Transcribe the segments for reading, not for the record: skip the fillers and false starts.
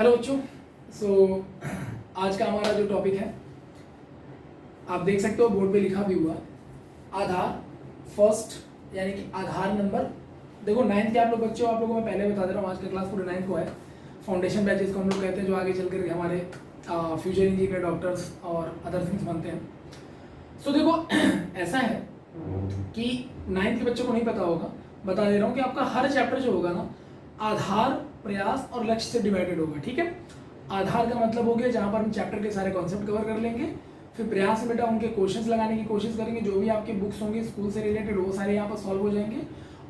Hello बच्चों। आज का हमारा जो टॉपिक है आप देख सकते हो बोर्ड पे लिखा भी हुआ आधार फर्स्ट यानी कि आधार नंबर। देखो नाइन्थ के आप लोग बच्चों, आप लोगों को मैं पहले बता दे रहा हूँ, आज का क्लास पूरे नाइन्थ को है। फाउंडेशन बैचेस को हम लोग कहते हैं जो आगे चल कर हमारे फ्यूचर इंजीनियर, डॉक्टर्स और अदर थिंग्स बनते हैं। सो देखो ऐसा है कि नाइन्थ के बच्चों को नहीं पता होगा, बता दे रहा हूँ कि आपका हर चैप्टर जो होगा ना आधार, प्रयास और लक्ष्य से डिवाइडेड होगा। ठीक है, आधार का मतलब हो गया जहाँ पर हम चैप्टर के सारे कॉन्सेप्ट कवर कर लेंगे। फिर प्रयास में बेटा उनके क्वेश्चंस लगाने की कोशिश करेंगे, जो भी आपके बुक्स होंगे स्कूल से रिलेटेड वो सारे यहाँ पर सॉल्व हो जाएंगे।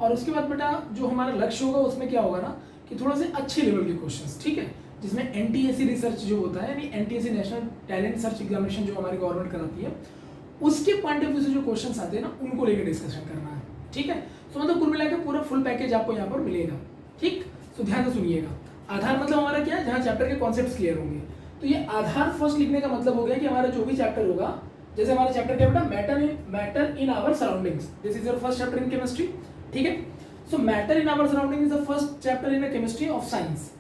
और उसके बाद बेटा जो हमारा लक्ष्य होगा उसमें क्या होगा ना कि थोड़ा से अच्छे लेवल के क्वेश्चंस, ठीक है, जिसमें एनटीएससी रिसर्च जो होता है यानी NTSC national talent search examination जो हमारी गवर्नमेंट कराती है उसके पॉइंट ऑफ व्यू से जो क्वेश्चंस आते हैं ना उनको लेकर डिस्कशन करना है। ठीक है, तो मतलब कुल मिलाकर पूरा फुल पैकेज आपको यहाँ पर मिलेगा। ठीक, तो ध्यान से सुनिएगा। आधार मतलब हमारा क्या है, जहाँ चैप्टर के कॉन्सेप्ट्स क्लियर होंगे। तो ये आधार फर्स्ट लिखने का मतलब हो गया कि हमारा जो भी चैप्टर होगा, जैसे हमारा चैप्टर क्या बेटा, matter in our surroundings, this is your first chapter in chemistry. ठीक है, so matter in our surrounding is the first chapter in chemistry of science.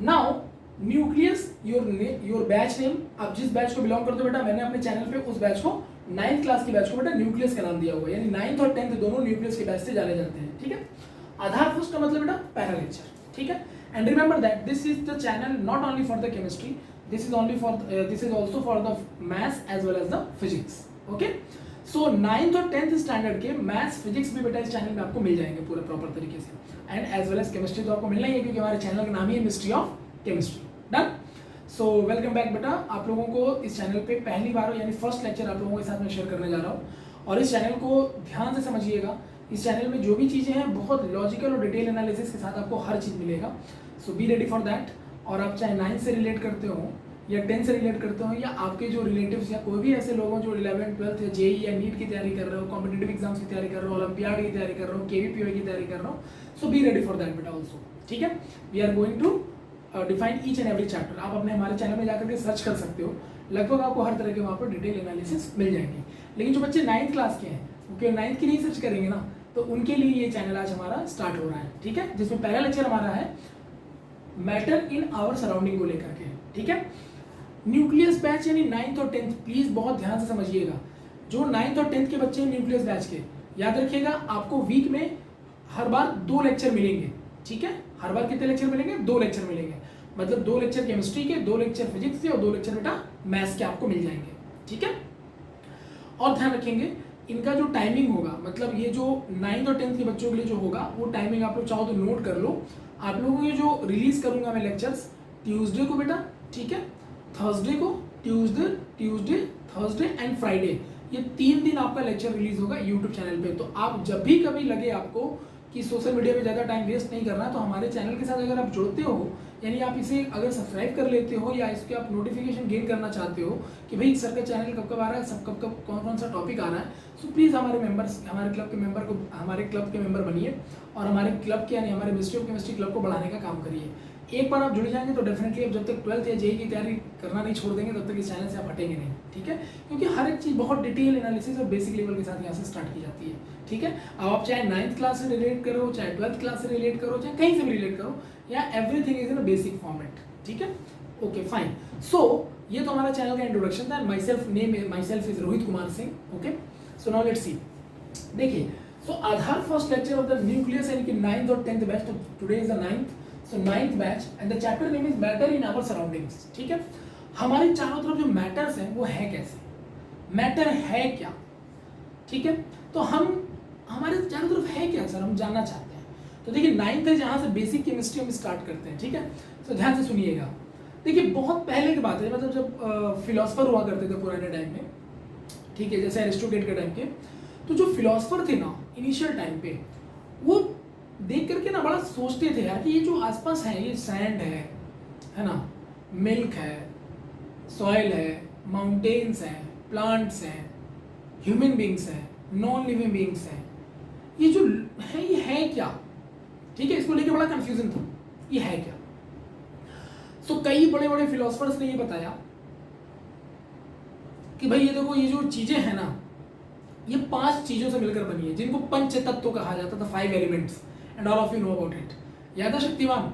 Now nucleus, your batch name, आप जिस batch को belong करते हो बेटा, मैंने अपने चैनल पे उस बैच को 9th क्लास की बैच को बेटा न्यूक्लियस का नाम दिया हुआ है, यानी 9th और 10th दोनों न्यूक्लियस के बैच से जाने जाते हैं। ठीक है, आधार फर्स्ट का मतलब बेटा पहला लेक्चर। ठीक है, and remember that this is the channel not only for the chemistry, this is also for the maths as well as the physics. Okay, so 9th और 10th स्टैंडर्ड के मैथ्स फिजिक्स भी बेटा इस channel में आपको मिल जाएंगे पूरे proper तरीके से, and as well as chemistry तो आपको मिलना ही है क्योंकि हमारे चैनल का नाम ही है mystery of chemistry. Done. So welcome back बेटा, आप लोगों को इस चैनल पे पहली बार यानी फर्स्ट लेक्चर आप लोगों के साथ में शेयर करने जा रहा हूँ, और इस चैनल को ध्यान से समझिएगा। इस चैनल में जो भी चीज़ें हैं बहुत लॉजिकल और डिटेल एनालिसिस के साथ आपको हर चीज़ मिलेगा। सो बी रेडी फॉर दैट। और आप चाहे 9th से रिलेट करते हो या 10th से रिलेट करते हो, या आपके जो रिलेटिव्स या कोई भी ऐसे लोग हो जो 11th 12th या जेई या नीट की तैयारी कर रहे हो, कॉम्पिटेटिव एग्जाम्स की तैयारी कर रहे हो, ओलंपियाड की तैयारी कर रहे हो, केवीपीओ की तैयारी कर रहे हो, so be ready for that बेटा ऑल्सो। ठीक है, we are going to define each and every chapter. आप अपने हमारे चैनल में जाकर के सर्च कर सकते हो, लगभग आपको हर तरह के वहाँ पर डिटेल एनालिसिस मिल जाएंगे। लेकिन जो बच्चे 9th क्लास के हैं वो केवल 9th की नहीं सर्च करेंगे ना, तो उनके लिए ये चैनल आज हमारा स्टार्ट हो रहा है। ठीक है, जिसमें पहला लेक्चर हमारा है मैटर इन आवर सराउंडिंग को लेकर के। ठीक है, न्यूक्लियस बैच यानी 9th और 10th, प्लीज बहुत ध्यान से समझिएगा। जो 9th और 10th के बच्चे हैं न्यूक्लियस बैच के, याद रखिएगा आपको वीक में हर बार 2 लेक्चर मिलेंगे। ठीक है, हर बार कितने लेक्चर मिलेंगे, 2 लेक्चर मिलेंगे, मतलब 2 लेक्चर केमिस्ट्री के, 2 लेक्चर फिजिक्स के और 2 लेक्चर बेटा मैथ्स के आपको मिल जाएंगे। ठीक है, और ध्यान रखेंगे इनका जो टाइमिंग होगा, मतलब ये जो 9th और 10th के बच्चों के लिए जो होगा वो टाइमिंग आप लोग चाहो तो नोट कर लो। आप लोगों को जो रिलीज करूंगा मैं लेक्चर्स ट्यूसडे को बेटा, ठीक है, थर्सडे को, ट्यूसडे थर्सडे एंड फ्राइडे, ये 3 दिन आपका लेक्चर रिलीज होगा यूट्यूब चैनल पे। तो आप जब भी कभी लगे आपको कि सोशल मीडिया पे ज़्यादा टाइम वेस्ट नहीं करना, तो हमारे चैनल के साथ अगर आप जुड़ते हो, यानी आप इसे अगर सब्सक्राइब कर लेते हो या इसके आप नोटिफिकेशन गेन करना चाहते हो कि भाई सर का चैनल कब कब आ रहा है, सब कब कौन सा टॉपिक आ रहा है, सो प्लीज़ हमारे क्लब के मेंबर बनिए और हमारे क्लब के यानी हमारे मिस्ट्री ऑफ केमिस्ट्री क्लब को बढ़ाने का काम करिए। एक बार आप जुड़ जाएंगे तो डेफिनेटली आप जब तक 12th या जेई की तैयारी करना नहीं छोड़ देंगे तब तक इस चैनल से आप हटेंगे नहीं। ठीक है, क्योंकि हर एक चीज़ बहुत डिटेल एनालिसिस और बेसिक लेवल के साथ यहाँ से स्टार्ट की जाती है। ठीक है, अब आप चाहे 9th क्लास से रिलेट करो, चाहे 12th क्लास से रिलेट करो, चाहे कहीं से भी रिलेट करो, या everything is in a basic format. ठीक है, ओके फाइन। सो ये तो हमारा चैनल का इंट्रोडक्शन था। Myself is Rohit Kumar Singh. Okay, so now let's see. देखिए, सो आधार first lecture of the nucleus यानी कि 9th और 10th बैच, तो today is the 9th, so 9th batch and the chapter name is matter in our surroundings. ठीक है, हमारे चारों तरफ जो मैटर्स हैं वो है कैसे, मैटर है क्या। ठीक है, तो हम हमारे चारों तरफ है क्या सर, हम जानना चाहते हैं। तो देखिए 9th है जहाँ से बेसिक केमिस्ट्री हम स्टार्ट करते हैं। ठीक है, तो ध्यान से सुनिएगा। देखिए बहुत पहले की बात है, मतलब जब फिलोसफर हुआ करते थे पुराने टाइम में, ठीक है, जैसे एरिस्टोटेल के टाइम के, तो जो फिलोसफर थे ना इनिशियल टाइम पे, वो देख करके ना बड़ा सोचते थे यार कि ये जो आसपास है, ये सैंड है ना, मिल्क है, सॉइल है, माउंटेन्स हैं, प्लांट्स हैं, ह्यूमन बींग्स हैं, नॉन लिविंग बींग्स हैं, ये जो है ये है क्या। ठीक है, इसको लेके बड़ा कंफ्यूजन था, ये है क्या। सो कई बड़े बड़े फिलोसफर्स ने ये बताया कि भाई ये देखो, ये जो चीजें हैं ना, ये 5 चीजों से मिलकर बनी है, जिनको पंच तत्व कहा जाता था, 5 elements, and all of you know about it. याद है शक्तिमान,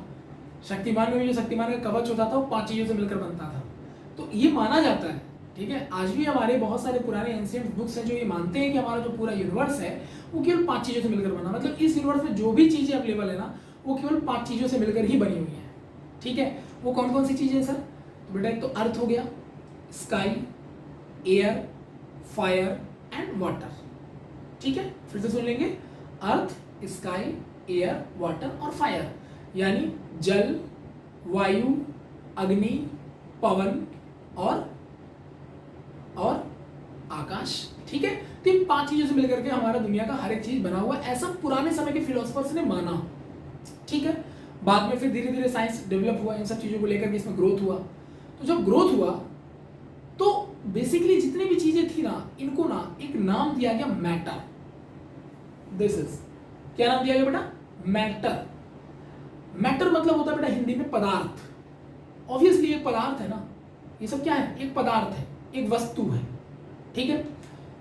शक्तिमान में भी जो शक्तिमान का कवच होता था वो 5 चीजों से मिलकर बनता था। तो ये माना जाता है, ठीक है, आज भी हमारे बहुत सारे पुराने एंशिएंट बुक्स हैं जो ये मानते हैं कि हमारा जो पूरा यूनिवर्स है वो केवल 5 चीजों से मिलकर बना, मतलब इस यूनिवर्स में जो भी चीजें अवेलेबल है ना वो केवल 5 चीजों से मिलकर ही बनी हुई है, ठीक है। वो कौन कौन सी चीजें हैं सर? तो बेटा एक तो अर्थ हो गया, sky, air, fire and water, ठीक है। फिर से सुन लेंगे, अर्थ, स्काई, एयर, वाटर और फायर, यानी जल, वायु, अग्नि, पवन और आकाश, ठीक है। तो इन 5 चीजों से मिलकर के हमारा दुनिया का हर एक चीज बना हुआ है, ऐसा पुराने समय के फिलोसफर्स ने माना, ठीक है। बाद में फिर धीरे धीरे साइंस डेवलप हुआ, इन सब चीजों को लेकर के इसमें ग्रोथ हुआ। तो जब ग्रोथ हुआ तो बेसिकली जितनी भी चीजें थी ना, इनको ना एक नाम दिया गया मैटर। दिस इज, क्या नाम दिया गया बेटा? मैटर। मैटर मतलब होता है बेटा हिंदी में पदार्थ। ऑब्वियसली एक पदार्थ है ना, ये सब क्या है? एक पदार्थ है, एक वस्तु है, ठीक है।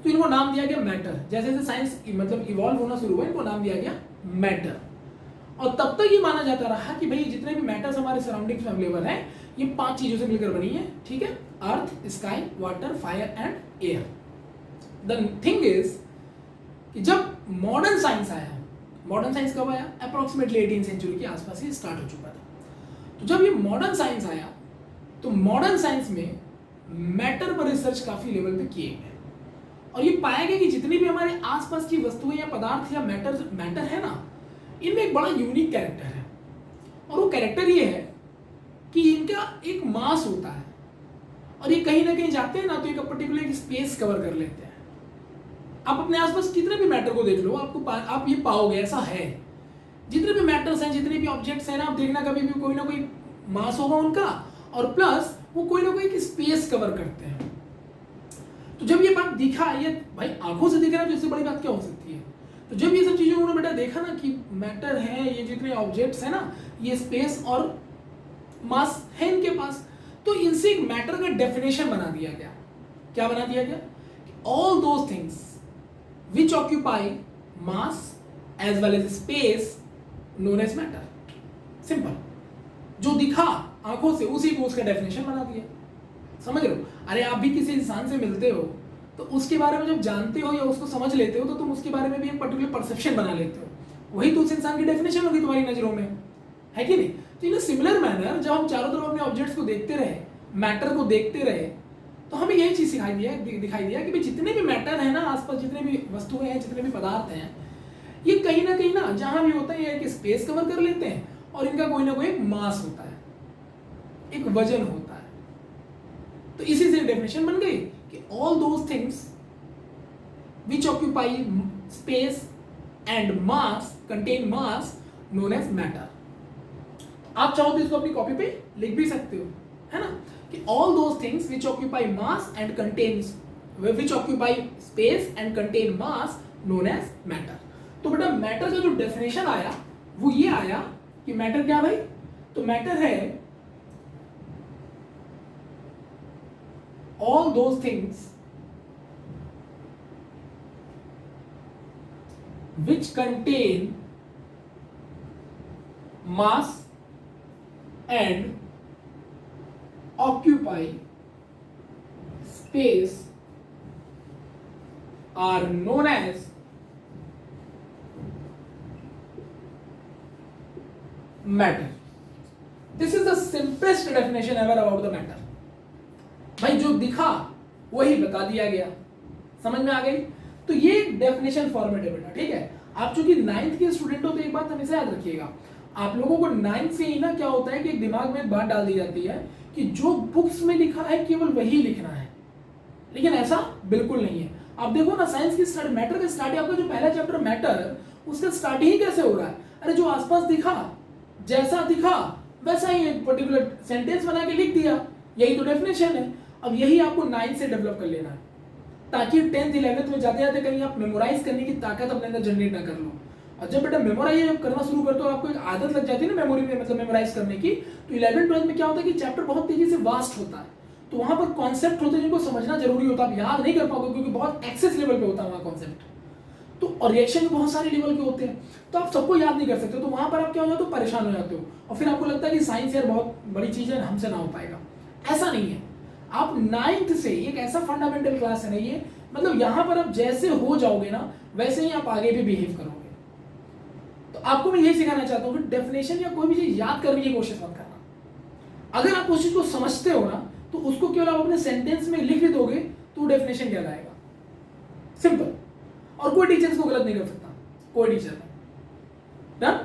तो इनको नाम दिया गया मैटर। जैसे जैसे साइंस मतलब इवॉल्व होना शुरू हुआ, इनको नाम दिया गया मैटर। और तब तक ये माना जाता रहा कि भाई जितने भी मैटर्स हमारे सराउंडिंग्स में अवेलेबल हैं ये 5 चीजों से मिलकर बनी है, ठीक है। Earth, sky, water, fire and air. The thing is कि जब मॉडर्न साइंस आया, मॉडर्न साइंस कब आया? अप्रोक्सीमेटली 18वीं सेंचुरी के आसपास ही स्टार्ट हो चुका था। तो जब ये मॉडर्न साइंस आया तो मॉडर्न साइंस में मैटर पर रिसर्च काफी लेवल पे किए गए और ये पाया गया कि जितनी भी हमारे आसपास की वस्तुएं या पदार्थ या मैटर है ना, इनमें एक बड़ा यूनिक कैरेक्टर है। और वो कैरेक्टर ये है कि इनका एक मास होता है और ये कहीं ना कहीं जाते हैं ना तो एक पर्टिकुलर एक स्पेस कवर कर लेते हैं। आप अपने आसपास कितने भी मैटर को देख लो, आप ये पाओगे ऐसा है। जितने भी मैटर्स हैं, जितने भी ऑब्जेक्ट्स हैं ना, आप देखना कभी भी कोई ना कोई मास होगा उनका और प्लस वो कोई ना कोई एक स्पेस कवर करते हैं। तो जब ये बात दिखा, ये भाई आंखों से दिख रहा है तो इससे बड़ी बात क्या हो सकती है? तो जब ये सब चीजें उन्होंने बेटा देखा ना कि मैटर है, ये जितने ऑब्जेक्ट्स हैं ना, ये स्पेस और मास है इनके पास, तो इनसे एक मैटर का डेफिनेशन बना दिया गया। क्या बना दिया गया? All those things which occupy mass as well as space known as matter। Simple, जो दिखा आंखों से उसी को उसका डेफिनेशन बना दिया। समझ रहे हो? अरे आप भी किसी इंसान से मिलते हो तो उसके बारे में जब जानते हो या उसको समझ लेते हो तो तुम उसके बारे में भी एक पर्टिकुलर परसेप्शन बना लेते हो। वही तो उस इंसान की डेफिनेशन होगी तुम्हारी नजरों में, है कि नहीं? तो इन सिमिलर मैनर जब हम चारों तरफ अपने ऑब्जेक्ट्स को देखते रहे, मैटर को देखते रहे, तो हमें यही चीज दिखाई दिया कि भाई जितने भी मैटर है ना आसपास, जितने भी वस्तुएं हैं, जितने भी पदार्थ हैं, ये कहीं ना जहां भी होता है ये एक स्पेस कवर कर लेते हैं और इनका कोई ना कोई एक मास होता है, एक वजन होता है। तो इसी से डेफिनेशन बन गई कि all those things which occupy space and mass contain mass known as matter. आप चाहो तो इसको अपनी कॉपी पे लिख भी सकते हो, है ना, कि all those things which occupy mass and contains which occupy space and contain mass known as matter। तो बेटा मैटर का जो डेफिनेशन आया वो ये आया कि मैटर क्या भाई? तो मैटर है all those things which contain mass and occupy space are known as matter। This is the simplest definition ever about the matter। भाई जो दिखा वही बता दिया गया, समझ में आ गई? तो ये डेफिनेशन फॉर्मेट है बेटा, ठीक है। आप चूंकि 9th के स्टूडेंट हो तो एक बात हमेशा याद रखिएगा, आप लोगों को 9th से ही ना क्या होता है कि दिमाग में एक बात डाल दी जाती है कि जो बुक्स में लिखा है केवल वही लिखना है, लेकिन ऐसा बिल्कुल नहीं है। आप देखो ना साइंस की स्टडी, मैटर का स्टार्ट, आपका जो पहला चैप्टर मैटर, उसका स्टार्ट ही कैसे हो रहा है? अरे जो आसपास दिखा, जैसा दिखा वैसा ही एक पर्टिकुलर सेंटेंस बना के लिख दिया, यही तो डेफिनेशन है। अब यही आपको 9th से डेवलप कर लेना है ताकि 10th 11th में जाते जाते कहीं आप मेमोराइज करने की ताकत अपने अंदर जनरेट ना कर लो। और जब बेटा मेमोराइज करना शुरू करते हो, आपको एक आदत लग जाती है ना मेमोरी में, मतलब मेमोराइज करने की, तो 11th 12th में क्या होता है कि चैप्टर बहुत तेजी से वास्ट होता है, तो वहां पर कॉन्सेप्ट होते हैं जिनको समझना जरूरी होता है। आप याद नहीं कर पाओगे क्योंकि बहुत एक्सेस लेवल पे होता है वहां कॉन्सेप्ट। तो और रिएक्शन भी बहुत सारे लेवल के होते हैं, तो आप सबको याद नहीं कर सकते, तो वहां पर आप क्या हो जाते हो, परेशान हो जाते हो, और फिर आपको लगता है कि साइंस यार बहुत बड़ी चीज है, हमसे ना हो पाएगा। ऐसा नहीं है। आप 9th से एक ऐसा फंडामेंटल क्लास है ना ये, मतलब यहां पर आप जैसे हो जाओगे ना वैसे ही आप आगे भी बिहेव करोगे। तो आपको मैं यही सिखाना चाहता हूं कि डेफिनेशन या कोई भी चीज याद करने की कोशिश मत करना। अगर आप उस चीज को समझते हो ना तो उसको केवल आप अपने सेंटेंस में लिख भी दोगे तो डेफिनेशन कहलाएगा। सिंपल। और कोई टीचर इसको गलत नहीं कर सकता, कोई टीचर नहीं। डन।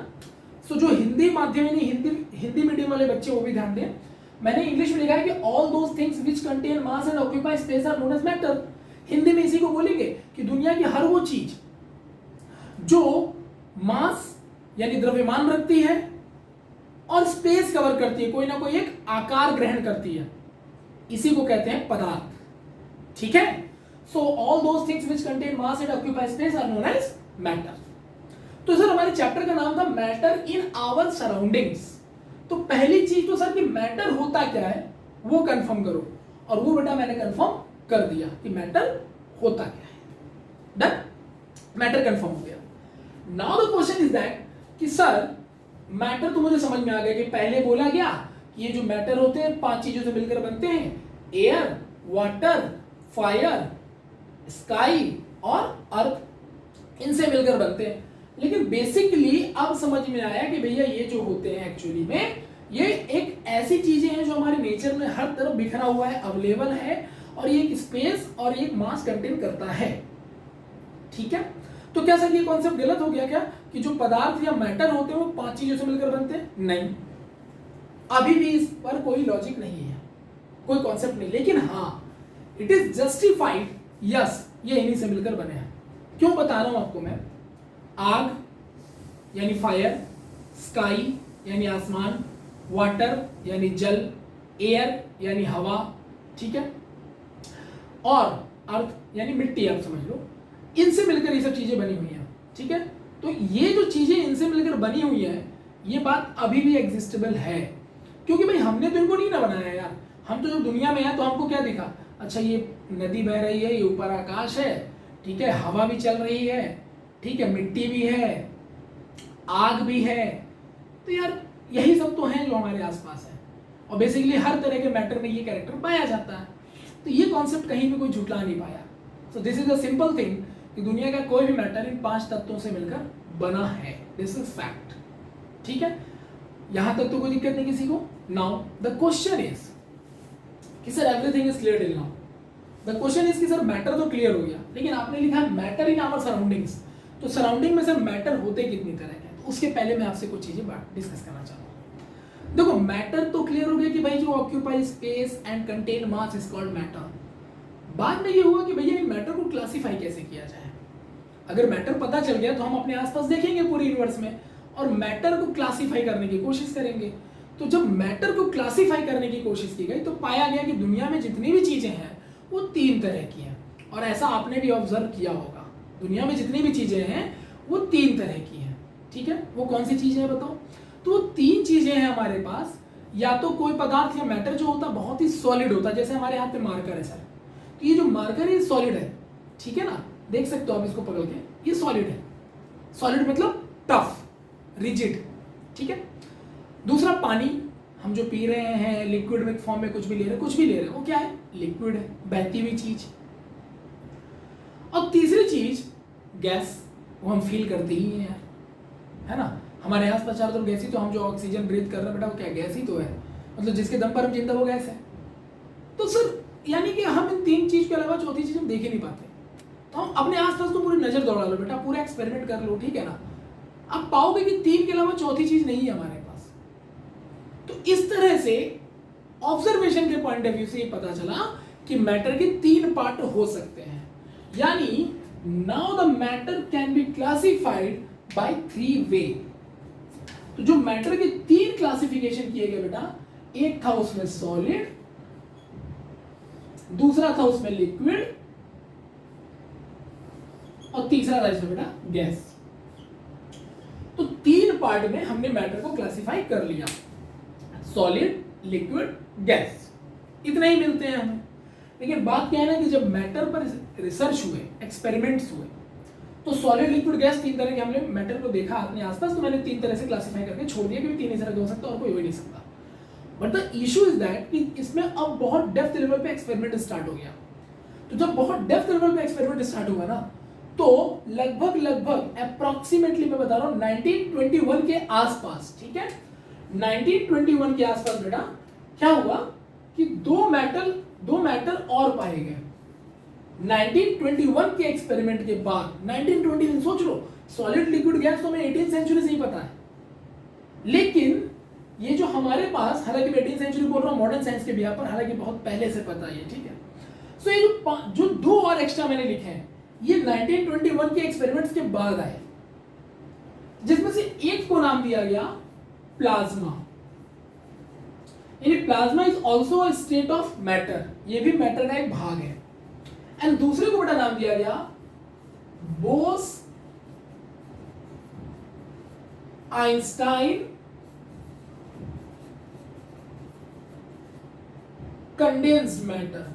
सो जो हिंदी माध्यम यानी हिंदी मीडियम वाले बच्चे वो भी ध्यान दें। मैंने इंग्लिश में लिखा है कि all those things which contain mass and occupy space are known as matter. Hindi में इसी को बोलेंगे कि दुनिया की हर वो चीज जो मास यानी द्रव्यमान रखती है और स्पेस कवर करती है, कोई ना कोई एक आकार ग्रहण करती है, इसी को कहते हैं पदार्थ। ठीक है। So all those things which contain mass and occupy space are known as matter. तो सर हमारे चैप्टर का नाम था मैटर इन आवर सराउंडिंग्स। तो पहली चीज तो सर कि मैटर होता क्या है वो कंफर्म करो, और वो बेटा मैंने कंफर्म कर दिया कि मैटर होता क्या है। डन। मैटर कंफर्म हो गया। Now the question is that कि सर मैटर तो मुझे समझ में आ गया कि पहले बोला गया कि ये जो मैटर होते हैं 5 चीजों से मिलकर बनते हैं, एयर, वाटर, फायर, स्काई और अर्थ, इनसे मिलकर बनते हैं। लेकिन बेसिकली अब समझ में आया कि भैया ये जो होते हैं एक्चुअली में ये एक ऐसी चीजें हैं जो हमारे नेचर में हर तरफ बिखरा हुआ है, अवेलेबल है, और ये एक स्पेस और एक मास कंटेन करता है। ठीक है। तो क्या सर ये कॉन्सेप्ट गलत हो गया क्या कि जो पदार्थ या मैटर होते हैं वो 5 चीजों से मिलकर बनते हैं? नहीं, अभी भी इस पर कोई लॉजिक नहीं है, कोई कॉन्सेप्ट नहीं। लेकिन हाँ, इट इज जस्टिफाइड, यस ये इन्हीं से मिलकर बने हैं। क्यों बता रहा हूं आपको मैं। आग यानी फायर, स्काई यानी आसमान, वाटर यानी जल, एयर यानी हवा, ठीक है, और अर्थ यानी मिट्टी, आप समझ लो, इनसे मिलकर ये सब चीजें बनी हुई हैं। ठीक है। तो ये जो चीजें इनसे मिलकर बनी हुई है ये बात अभी भी एग्जिस्टेबल है, क्योंकि भाई हमने तो इनको नहीं ना बनाया यार। हम तो जब दुनिया में है तो हमको क्या दिखा, अच्छा ये नदी बह रही है, ये ऊपर आकाश है, ठीक है, हवा भी चल रही है, ठीक है, मिट्टी भी है, आग भी है, तो यार यही सब तो है जो हमारे आसपास है, और बेसिकली हर तरह के मैटर में ये कैरेक्टर पाया जाता है। तो ये कॉन्सेप्ट कहीं भी कोई झुटला नहीं पाया। सो this is the simple thing कि दुनिया का कोई भी मैटर इन 5 तत्वों से मिलकर बना है। This is fact. ठीक है। यहां तक तो कोई दिक्कत नहीं किसी को। नाउ द क्वेश्चन इज कि sir everything is clear till now. The question is कि सर मैटर तो क्लियर हो गया, लेकिन आपने लिखा है मैटर इन आवर सराउंडिंग्स। तो सराउंडिंग में सर मैटर होते कितनी तरह के, तो उसके पहले मैं आपसे कुछ चीजें डिस्कस करना चाहता हूं। देखो मैटर तो क्लियर हो गया कि भाई जो occupy space and contain mass is called matter. बाद में ये हुआ कि भैया इन मैटर को क्लासिफाई कैसे किया जाए। अगर मैटर पता चल गया तो हम अपने आसपास देखेंगे पूरे यूनिवर्स में और मैटर को क्लासिफाई करने की कोशिश करेंगे। तो जब मैटर को क्लासिफाई करने की कोशिश की गई तो पाया गया कि दुनिया में जितनी भी चीजें हैं वो 3 तरह की हैं, और ऐसा आपने भी ऑब्जर्व किया होगा। दुनिया में जितनी भी चीजें हैं वो 3 तरह की हैं। ठीक है। वो कौन सी चीजें हैं बताओ। तो वो 3 चीजें हैं हमारे पास। या तो कोई पदार्थ या मैटर जो होता बहुत ही सॉलिड होता है, जैसे हमारे हाथ पे मार्कर है सर, तो ये जो मार्कर है सॉलिड है। ठीक है ना, देख सकते हो आप इसको पकड़ के, ये सॉलिड है। सॉलिड मतलब टफ, रिजिड। ठीक है। दूसरा पानी, हम जो पी रहे हैं लिक्विड में फॉर्म में कुछ भी ले रहे हैं, कुछ भी ले रहे हैं, वो क्या है, लिक्विड है, बहती हुई चीज। और तीसरी चीज गैस, वो हम फील करते ही हैं, है ना। हमारे आसपास चारों तरफ गैस ही, तो हम जो ऑक्सीजन ब्रीथ कर रहे हैं बेटा वो क्या गैस ही तो है, मतलब जिसके दम पर हम जिंदा वो गैस है। तो सर यानी कि हम इन 3 चीज के अलावा चौथी चीज हम देख ही नहीं पाते। तो हम अपने आसपास तो पूरी नजर दौड़ा लो बेटा, पूरा एक्सपेरिमेंट कर लो, ठीक है ना, आप पाओगे कि 3 के अलावा चौथी चीज नहीं है हमारे पास। तो इस तरह से ऑब्जर्वेशन के पॉइंट ऑफ व्यू से ये पता चला कि मैटर के 3 पार्ट हो सकते हैं। यानी now the matter can be classified by 3 way. तो जो मैटर के 3 क्लासिफिकेशन किए गए बेटा, एक था उसमें सॉलिड, दूसरा था उसमें लिक्विड, और तीसरा था इसमें बेटा गैस। तो 3 पार्ट में हमने मैटर को क्लासिफाई कर लिया, सॉलिड, लिक्विड, गैस, इतने ही मिलते हैं हमें। लेकिन बात क्या है ना कि जब मैटर पर रिसर्च हुए, एक्सपेरिमेंट्स हुए, तो सॉलिड लिक्विड गैस तीन तरह के हमने मैटर को देखा अपने आसपास, तो मैंने तीन तरह से क्लासिफाई करके छोड़ दिया क्योंकि तीन ही तरह के हो सकता और कोई हो ही नहीं सकता। But the issue is that कि इसमें अब बहुत डेप्थ लेवल पे एक्सपेरिमेंट स्टार्ट हो गया। तो जब बहुत डेप्थ लेवल पे एक्सपेरिमेंट स्टार्ट हुआ ना, तो लगभग अप्रोक्सीमेटली मैं बता रहा हूं 1921 के आसपास, ठीक है, 1921 के आसपास बेटा क्या हुआ कि दो मैटर और पाए गए 1921 के एक्सपेरिमेंट के बाद। 1921 सोच लो, सॉलिड लिक्विड गैस तो हमें 18th सेंचुरी से ही पता है, लेकिन ये जो हमारे पास, हालांकि मैं 18th सेंचुरी बोल रहा हूं मॉडर्न साइंस के बिहार पर, हालांकि बहुत पहले से पता है, ठीक है। सो ये जो दो और एक्स्ट्रा मैंने लिखे हैं ये 1921 के एक्सपेरिमेंट्स के बाद आए, जिसमें से एक को नाम दिया गया प्लाज्मा। यानी plasma is also a state of matter, ये भी मैटर का एक भाग है। एंड दूसरे को बेटा नाम दिया गया बोस आइंस्टाइन कंडेंस्ड मैटर।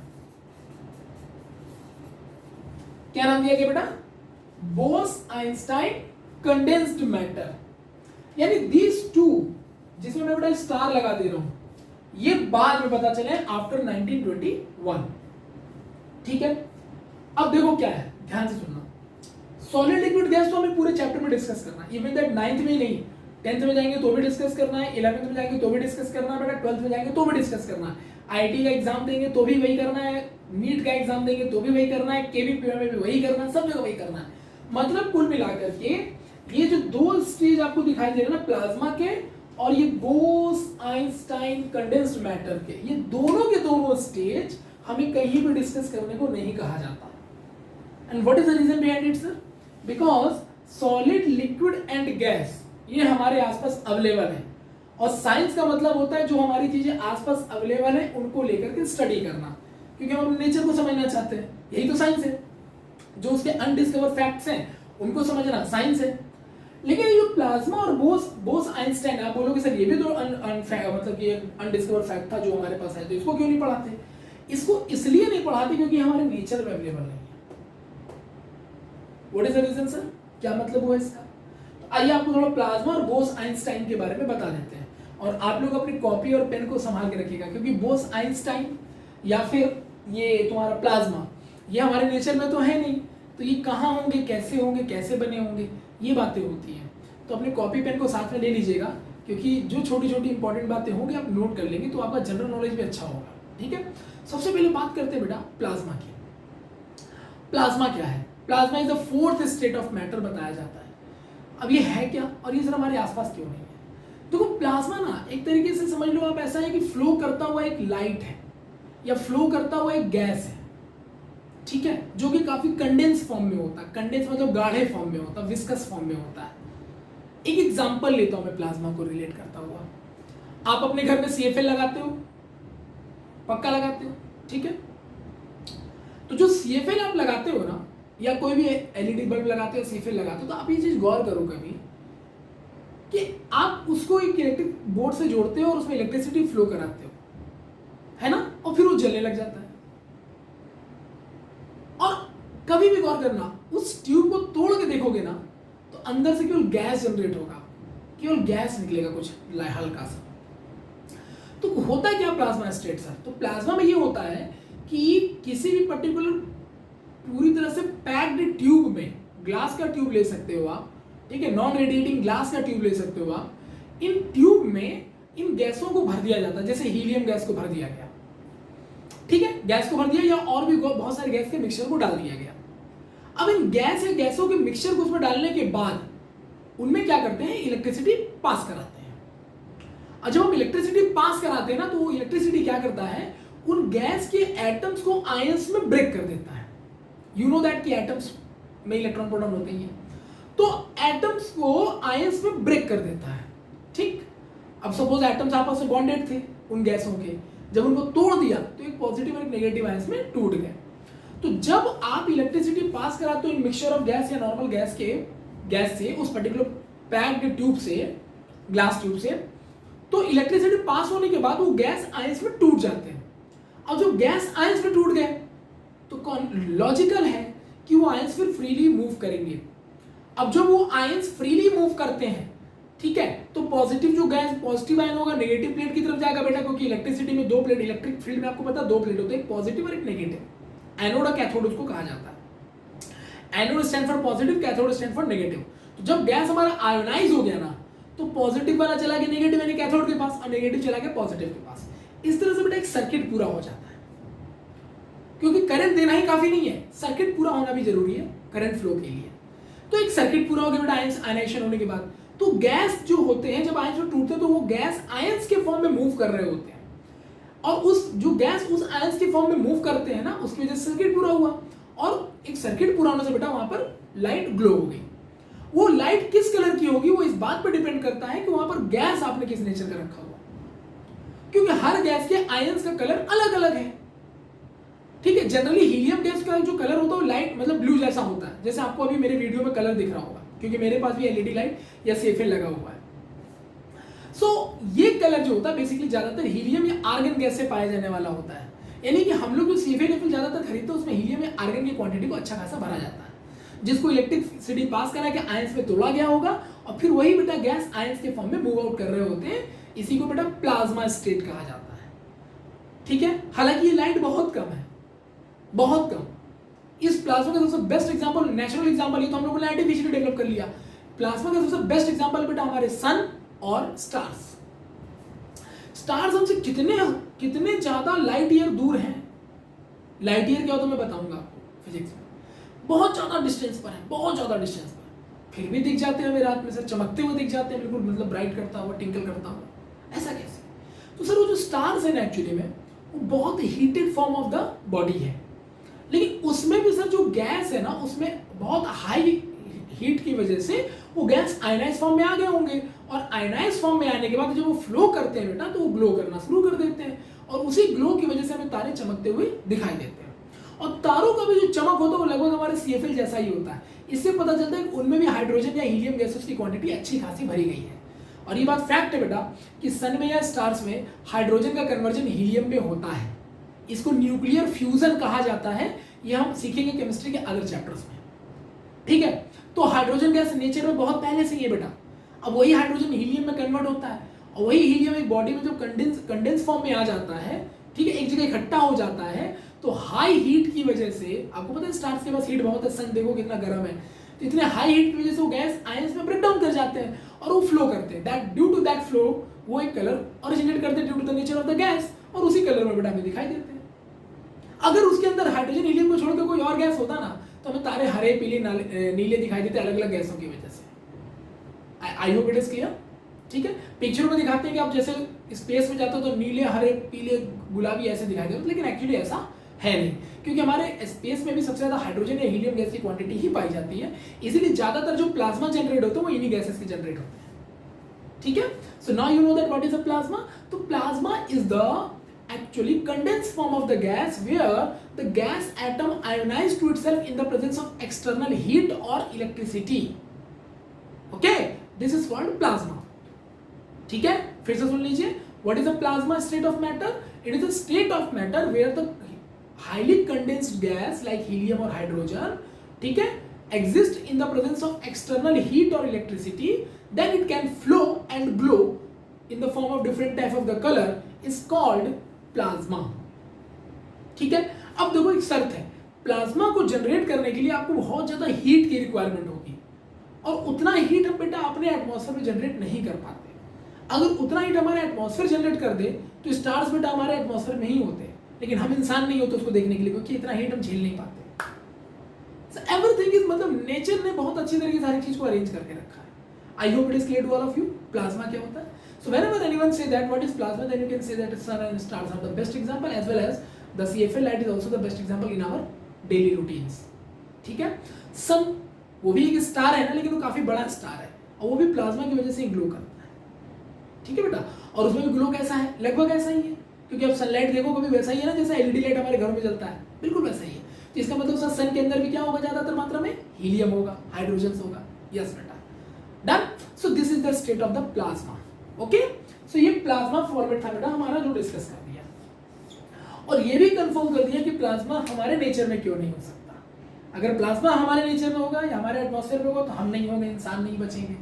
क्या नाम दिया गया बेटा? Bose Einstein condensed matter. यानी दीज टू, जिसमें मैं बेटा स्टार लगा दे रहा हूं, ये बाद में पता चले आफ्टर 1921, ठीक है। अब देखो क्या है, ध्यान से सुनना। सॉलिड लिक्विड गैस तो हमें पूरे चैप्टर में डिस्कस करना है, इवन दैट 9th में ही नहीं, 10th में जाएंगे तो भी डिस्कस करना है, 11th में जाएंगे तो भी डिस्कस करना है बेटा, 12th में जाएंगे तो भी डिस्कस करना है, आईटी का एग्जाम देंगे तो भी वही करना है, नीट का एग्जाम देंगे तो भी वही करना है, केवीपीओ में भी वही करना है, सब जगह वही करना है। मतलब कुल मिलाकर के ये जो दो स्टेज आपको दिखाई दे रहे हैं ना, प्लाज्मा के और ये बोस आइंस्टाइन कंडेंस्ड मैटर के, ये दोनों के दोनों स्टेज हमें कहीं भी डिस्कस करने को नहीं कहा जाता। And what is the reason behind it sir? Because solid liquid and gas ये हमारे आसपास अवेलेबल है, और साइंस का मतलब होता है जो हमारी चीजें आसपास अवेलेबल है उनको लेकर के स्टडी करना, क्योंकि हम अपने नेचर को समझना चाहते हैं, यही तो साइंस है। जो उसके अनडिस्कवर फैक्ट्स हैं उनको समझना साइंस है। लेकिन ये जो प्लाज्मा और बोस आइंस्टाइन, आप बोलोगे सर ये भी तो मतलब ये अनडिस्कवर फैक्ट था जो हमारे पास है, तो इसको क्यों नहीं पढ़ाते? इसको इसलिए नहीं पढ़ाते क्योंकि हमारे नेचर में अवेलेबल नहीं है। What is the reason sir? क्या मतलब हुआ इसका? तो आइए आपको थोड़ा प्लाज्मा और बोस आइंस्टाइन के बारे में बता देते हैं, और आप लोग अपनी कॉपी और पेन को संभाल के रखिएगा, क्योंकि बोस आइंस्टाइन या फिर ये तुम्हारा प्लाज्मा ये हमारे नेचर में तो है नहीं, तो ये कहाँ होंगे, कैसे बने होंगे, ये बातें होती हैं। तो अपने कॉपी पेन को साथ में ले लीजिएगा, क्योंकि जो छोटी छोटी इंपॉर्टेंट बातें होंगी आप नोट कर लेंगे तो आपका जनरल नॉलेज भी अच्छा होगा, ठीक है। सबसे पहले बात करते हैं बेटा प्लाज्मा की। प्लाज्मा क्या है? Plasma is the fourth state of matter बताया जाता है। अब ये है क्या, और ये सर हमारे आसपास क्यों नहीं है? देखो प्लाज्मा ना एक तरीके से समझ लो आप ऐसा है कि फ्लो करता हुआ एक लाइट है, या फ्लो करता हुआ एक गैस है, ठीक है, जो कि काफी कंडेंस फॉर्म में होता है। कंडेंस मतलब गाढ़े फॉर्म में होता है, विस्कस फॉर्म में होता है। एक एग्जांपल लेता हूं मैं प्लाज्मा को रिलेट करता हुआ। आप अपने घर में CFL लगाते हो, पक्का लगाते हो, ठीक है। तो जो CFL आप लगाते हो ना, या कोई भी LED बल्ब लगाते हो, CFL लगाते हो, तो आप ये चीज गौर करो कभी कि आप उसको एक इलेक्ट्रिक बोर्ड से जोड़ते हो और उसमें इलेक्ट्रिसिटी फ्लो कराते हो, है ना, और फिर वो जलने लग जाता है। और कभी भी गौर करना, उस ट्यूब को तोड़ के देखोगे ना, तो अंदर से केवल गैस जनरेट होगा, केवल गैस निकलेगा कुछ हल्का सा। तो होता है क्या प्लाज्मा स्टेट सर? तो प्लाज्मा में ये होता है कि किसी भी पर्टिकुलर पूरी तरह से पैक्ड ट्यूब में, ग्लास का ट्यूब ले सकते हो आप, ठीक है, नॉन रेडिएटिंग ग्लास का ट्यूब ले सकते हो आप, इन ट्यूब में इन गैसों को भर दिया जाता है, जैसे हीलियम गैस को भर दिया गया, ठीक है, गैस को भर दिया, या और भी बहुत सारे गैस के मिक्सचर को डाल दिया गया। अब इन गैस या गैसों के मिक्सचर को उसमें डालने के बाद उनमें क्या करते हैं, इलेक्ट्रिसिटी पास कराते हैं। और जब हम इलेक्ट्रिसिटी पास कराते हैं ना, तो वो इलेक्ट्रिसिटी क्या करता है, उन गैस के एटम्स को आयंस में ब्रेक कर देता है। यू नो दैट कि एटम्स में इलेक्ट्रॉन प्रोटॉन होते हैं, तो एटम्स को आयंस में ब्रेक कर देता है, ठीक। अब सपोज एटम्स आपस में बॉन्डेड थे उन गैसों के, जब उनको तोड़ दिया तो एक पॉजिटिव और एक नेगेटिव आयंस में टूट गए। तो जब आप इलेक्ट्रिसिटी पास कराते हो इन मिक्सचर ऑफ गैस या नॉर्मल गैस से उस पर्टिकुलर पैक्ड ट्यूब से, ग्लास ट्यूब से, तो इलेक्ट्रिसिटी पास होने के बाद वो गैस आयंस में टूट जाते हैं। अब जब गैस आयंस में टूट गए तो लॉजिकल है कि वो आयंस फिर फ्रीली मूव करेंगे, अब जब वो आयंस फ्रीली मूव करते हैं, ठीक है, तो पॉजिटिव जो गैस पॉजिटिव आयन होगा नेगेटिव प्लेट की तरफ जाएगा बेटा, क्योंकि इलेक्ट्रिसिटी में दो प्लेट, इलेक्ट्रिक फील्ड में आपको पता है दो प्लेट होते हैं, एक पॉजिटिव और एक नेगेटिव, एनोड और कैथोड उसको कहा जाता है। Anode stand for positive, cathode stand for negative. तो जब गैस हमारा आयोनाइज हो गया ना, तो पॉजिटिव वाला चला गया नेगेटिव यानी कैथोड के पास, और नेगेटिव चला गया पॉजिटिव के पास। इस तरह से बेटा एक सर्किट पूरा हो जाता है, क्योंकि करंट देना ही काफी नहीं है, सर्किट पूरा होना भी जरूरी है करंट फ्लो के लिए। तो एक सर्किट पूरा हो गया बेटा आयनाइजेशन होने के बाद। तो गैस जो होते हैं जब आयंस टूटते हैं तो वो गैस आयंस के फॉर्म में मूव कर रहे होते हैं, और उस जो गैस उस आयंस के फॉर्म में मूव करते हैं ना, उसकी वजह से सर्किट पूरा हुआ। और एक सर्किट पूरा होने से बेटा वहां पर लाइट ग्लो हो गई। वो लाइट किस कलर की होगी वो इस बात पर डिपेंड करता है कि वहां पर गैस आपने किस नेचर का रखा हुआ, क्योंकि हर गैस के आयंस का कलर अलग अलग है, ठीक है। जनरली हीलियम गैस का जो कलर होता है वो लाइट मतलब ब्लू जैसा होता है, जैसे आपको अभी मेरे वीडियो में कलर दिख रहा होगा, क्योंकि मेरे पास भी एलईडी लाइट या सेफेल लगा हुआ है। ये कलर जो होता है बेसिकली ज्यादातर हीलियम या आर्गन गैस से पाया जाने वाला होता है, यानी कि हम लोग जो सेफेल ज्यादातर खरीदते हैं उसमें हीलियम या आर्गन की क्वांटिटी को अच्छा खासा भरा जाता है, जिसको इलेक्ट्रिसिटी पास करा के आयंस में तोड़ा गया होगा, और फिर वही बेटा गैस आयंस के फॉर्म में मूव आउट कर रहे होते हैं। इसी को बेटा प्लाज्मा स्टेट कहा जाता है, ठीक है। हालांकि ये लाइट बहुत कम है, बहुत कम। इस प्लाज्मा का सबसे बेस्ट एग्जांपल, नेचुरल एग्जांपल, ये तो हम लोगों ने आर्टिफिशियली डेवलप कर लिया। प्लाज्मा का सबसे बेस्ट एग्जांपल बेटा हमारे सन और स्टार्स। स्टार्स हमसे कितने कितने ज्यादा लाइट ईयर दूर हैं। लाइट ईयर क्या होता है मैं बताऊंगा आपको फिजिक्स में, बहुत ज्यादा डिस्टेंस पर है, बहुत ज्यादा डिस्टेंस पर, फिर भी दिख जाते हैं हमें रात में, सर चमकते हुए दिख जाते हैं, बिल्कुल मतलब ब्राइट करता हुआ, टिंकल करता हुआ। ऐसा कैसे? तो सर वो जो स्टार्स है ना एक्चुअली में वो बहुत heated form of the body है, लेकिन उसमें भी सर जो गैस है ना उसमें बहुत हाई हीट की वजह से वो गैस आयनाइज फॉर्म में आ गए होंगे, और आयनाइज फॉर्म में आने के बाद जब वो फ्लो करते हैं बेटा तो वो ग्लो करना शुरू कर देते हैं, और उसी ग्लो की वजह से हमें तारे चमकते हुए दिखाई देते हैं। और तारों का भी जो चमक होता है वो लगभग हमारे CFL जैसा ही होता है। इससे पता चलता है कि उनमें भी हाइड्रोजन या हीलियम गैसेस की क्वांटिटी अच्छी खासी भरी गई है। और ये बात फैक्ट है बेटा कि सन में या स्टार्स में हाइड्रोजन का कन्वर्जन हीलियम में होता है, इसको न्यूक्लियर फ्यूजन कहा जाता है। ये हम सीखेंगे केमिस्ट्री के अदर चैप्टर्स में, ठीक है। तो हाइड्रोजन गैस नेचर में बहुत पहले से ही है बेटा, अब वही हाइड्रोजन हीलियम में कन्वर्ट होता है, और वही हीलियम एक बॉडी में जब कंडेंस फॉर्म में आ जाता है, ठीक है, एक जगह इकट्ठा हो जाता है, तो हाई हीट की वजह से, आपको पता है स्टार्स के पास हीट बहुत है, सन देखो कितना गर्म है, तो इतने हाई हीट की वजह से वो गैस आयंस में ब्रेक डाउन कर जाते हैं और वो फ्लो करते हैं। That due to that flow वो एक कलर ओरिजिनेट करते हैं due to the nature of the gas, और उसी कलर में बेटा हमें दिखाई देते हैं। अगर उसके अंदर हाइड्रोजन हीलियम को छोड़कर कोई और गैस होता ना तो हमें तारे हरे पीले नीले दिखाई देते अलग अलग गैसों की वजह से। आई होप इट इज क्लियर, ठीक है। पिक्चर में दिखाते हैं कि आप जैसे स्पेस में जाते हो तो नीले हरे पीले गुलाबी ऐसे दिखाई देते, लेकिन एक्चुअली ऐसा है नहीं, क्योंकि हमारे स्पेस में भी सबसे ज्यादा हाइड्रोजन या हीलियम गैस की क्वांटिटी ही पाई जाती है, इसीलिए ज्यादातर जो प्लाज्मा जनरेट होते हैं वो इन्हीं गैसेस के जनरेट होते हैं, ठीक है। So now you know that what is a plasma. तो plasma is the actually condensed form of the gas where the gas atom ionized to itself in the presence of external heat or electricity. Okay, this is called plasma. ठीक है, फिर से सुन लीजिए, what is a plasma state of matter? It is a state of matter where the highly condensed gas like helium or hydrogen, ठीक है, exist in the presence of external heat or electricity, then it can flow and glow in the form of different type of the color is called plasma, ठीक है। अब देखो एक शर्त है, plasma को जनरेट करने के लिए आपको बहुत ज्यादा हीट की रिक्वायरमेंट होगी, और उतना हीट हम बेटा अपने एटमॉस्फेयर में जनरेट नहीं कर पाते। अगर उतना हीट हमारे एटमॉस्फेयर जनरेट कर दे तो स्टार्स बेटा हमारे एटमॉस्फेयर में ही होते, लेकिन हम इंसान नहीं होते उसको देखने के लिए, क्योंकि इतना हीट हम झेल नहीं पाते। एवरीथिंग इज मतलब नेचर ने बहुत अच्छी तरीके से सारी चीज को अरेंज करके रखा है। I hope it is clear to all of you plasma क्या होता है। So whenever anyone say that what is plasma, then you can say that sun and stars are the best example, as well as the CFL light is also the best example in our daily routines, ठीक है। सन वो भी एक star है ना, लेकिन वो काफी बड़ा स्टार है, और वो भी प्लाज्मा की वजह से ग्लो करता है, ठीक है बेटा। और उसमें भी ग्लो कैसा है, लगभग ऐसा ही है, क्योंकि आप सनलाइट देखो कभी वैसा ही है ना जैसा एलईडी लाइट हमारे घरों में जलता है, बिल्कुल वैसा ही है। तो इसका मतलब सन के अंदर भी क्या होगा, ज्यादातर मात्रा में हीलियम होगा, हाइड्रोजन होगा। यस बेटा, done. So this is the state of the plasma. Okay, so ये प्लाज्मा फॉर्मेट था बेटा हमारा जो डिस्कस कर दिया, और ये भी कंफर्म कर दिया कि प्लाज्मा हमारे नेचर में क्यों नहीं हो सकता। अगर प्लाज्मा हमारे नेचर में होगा या हमारे एटमॉस्फेयर में होगा तो हम नहीं होंगे, इंसान नहीं बचेंगे,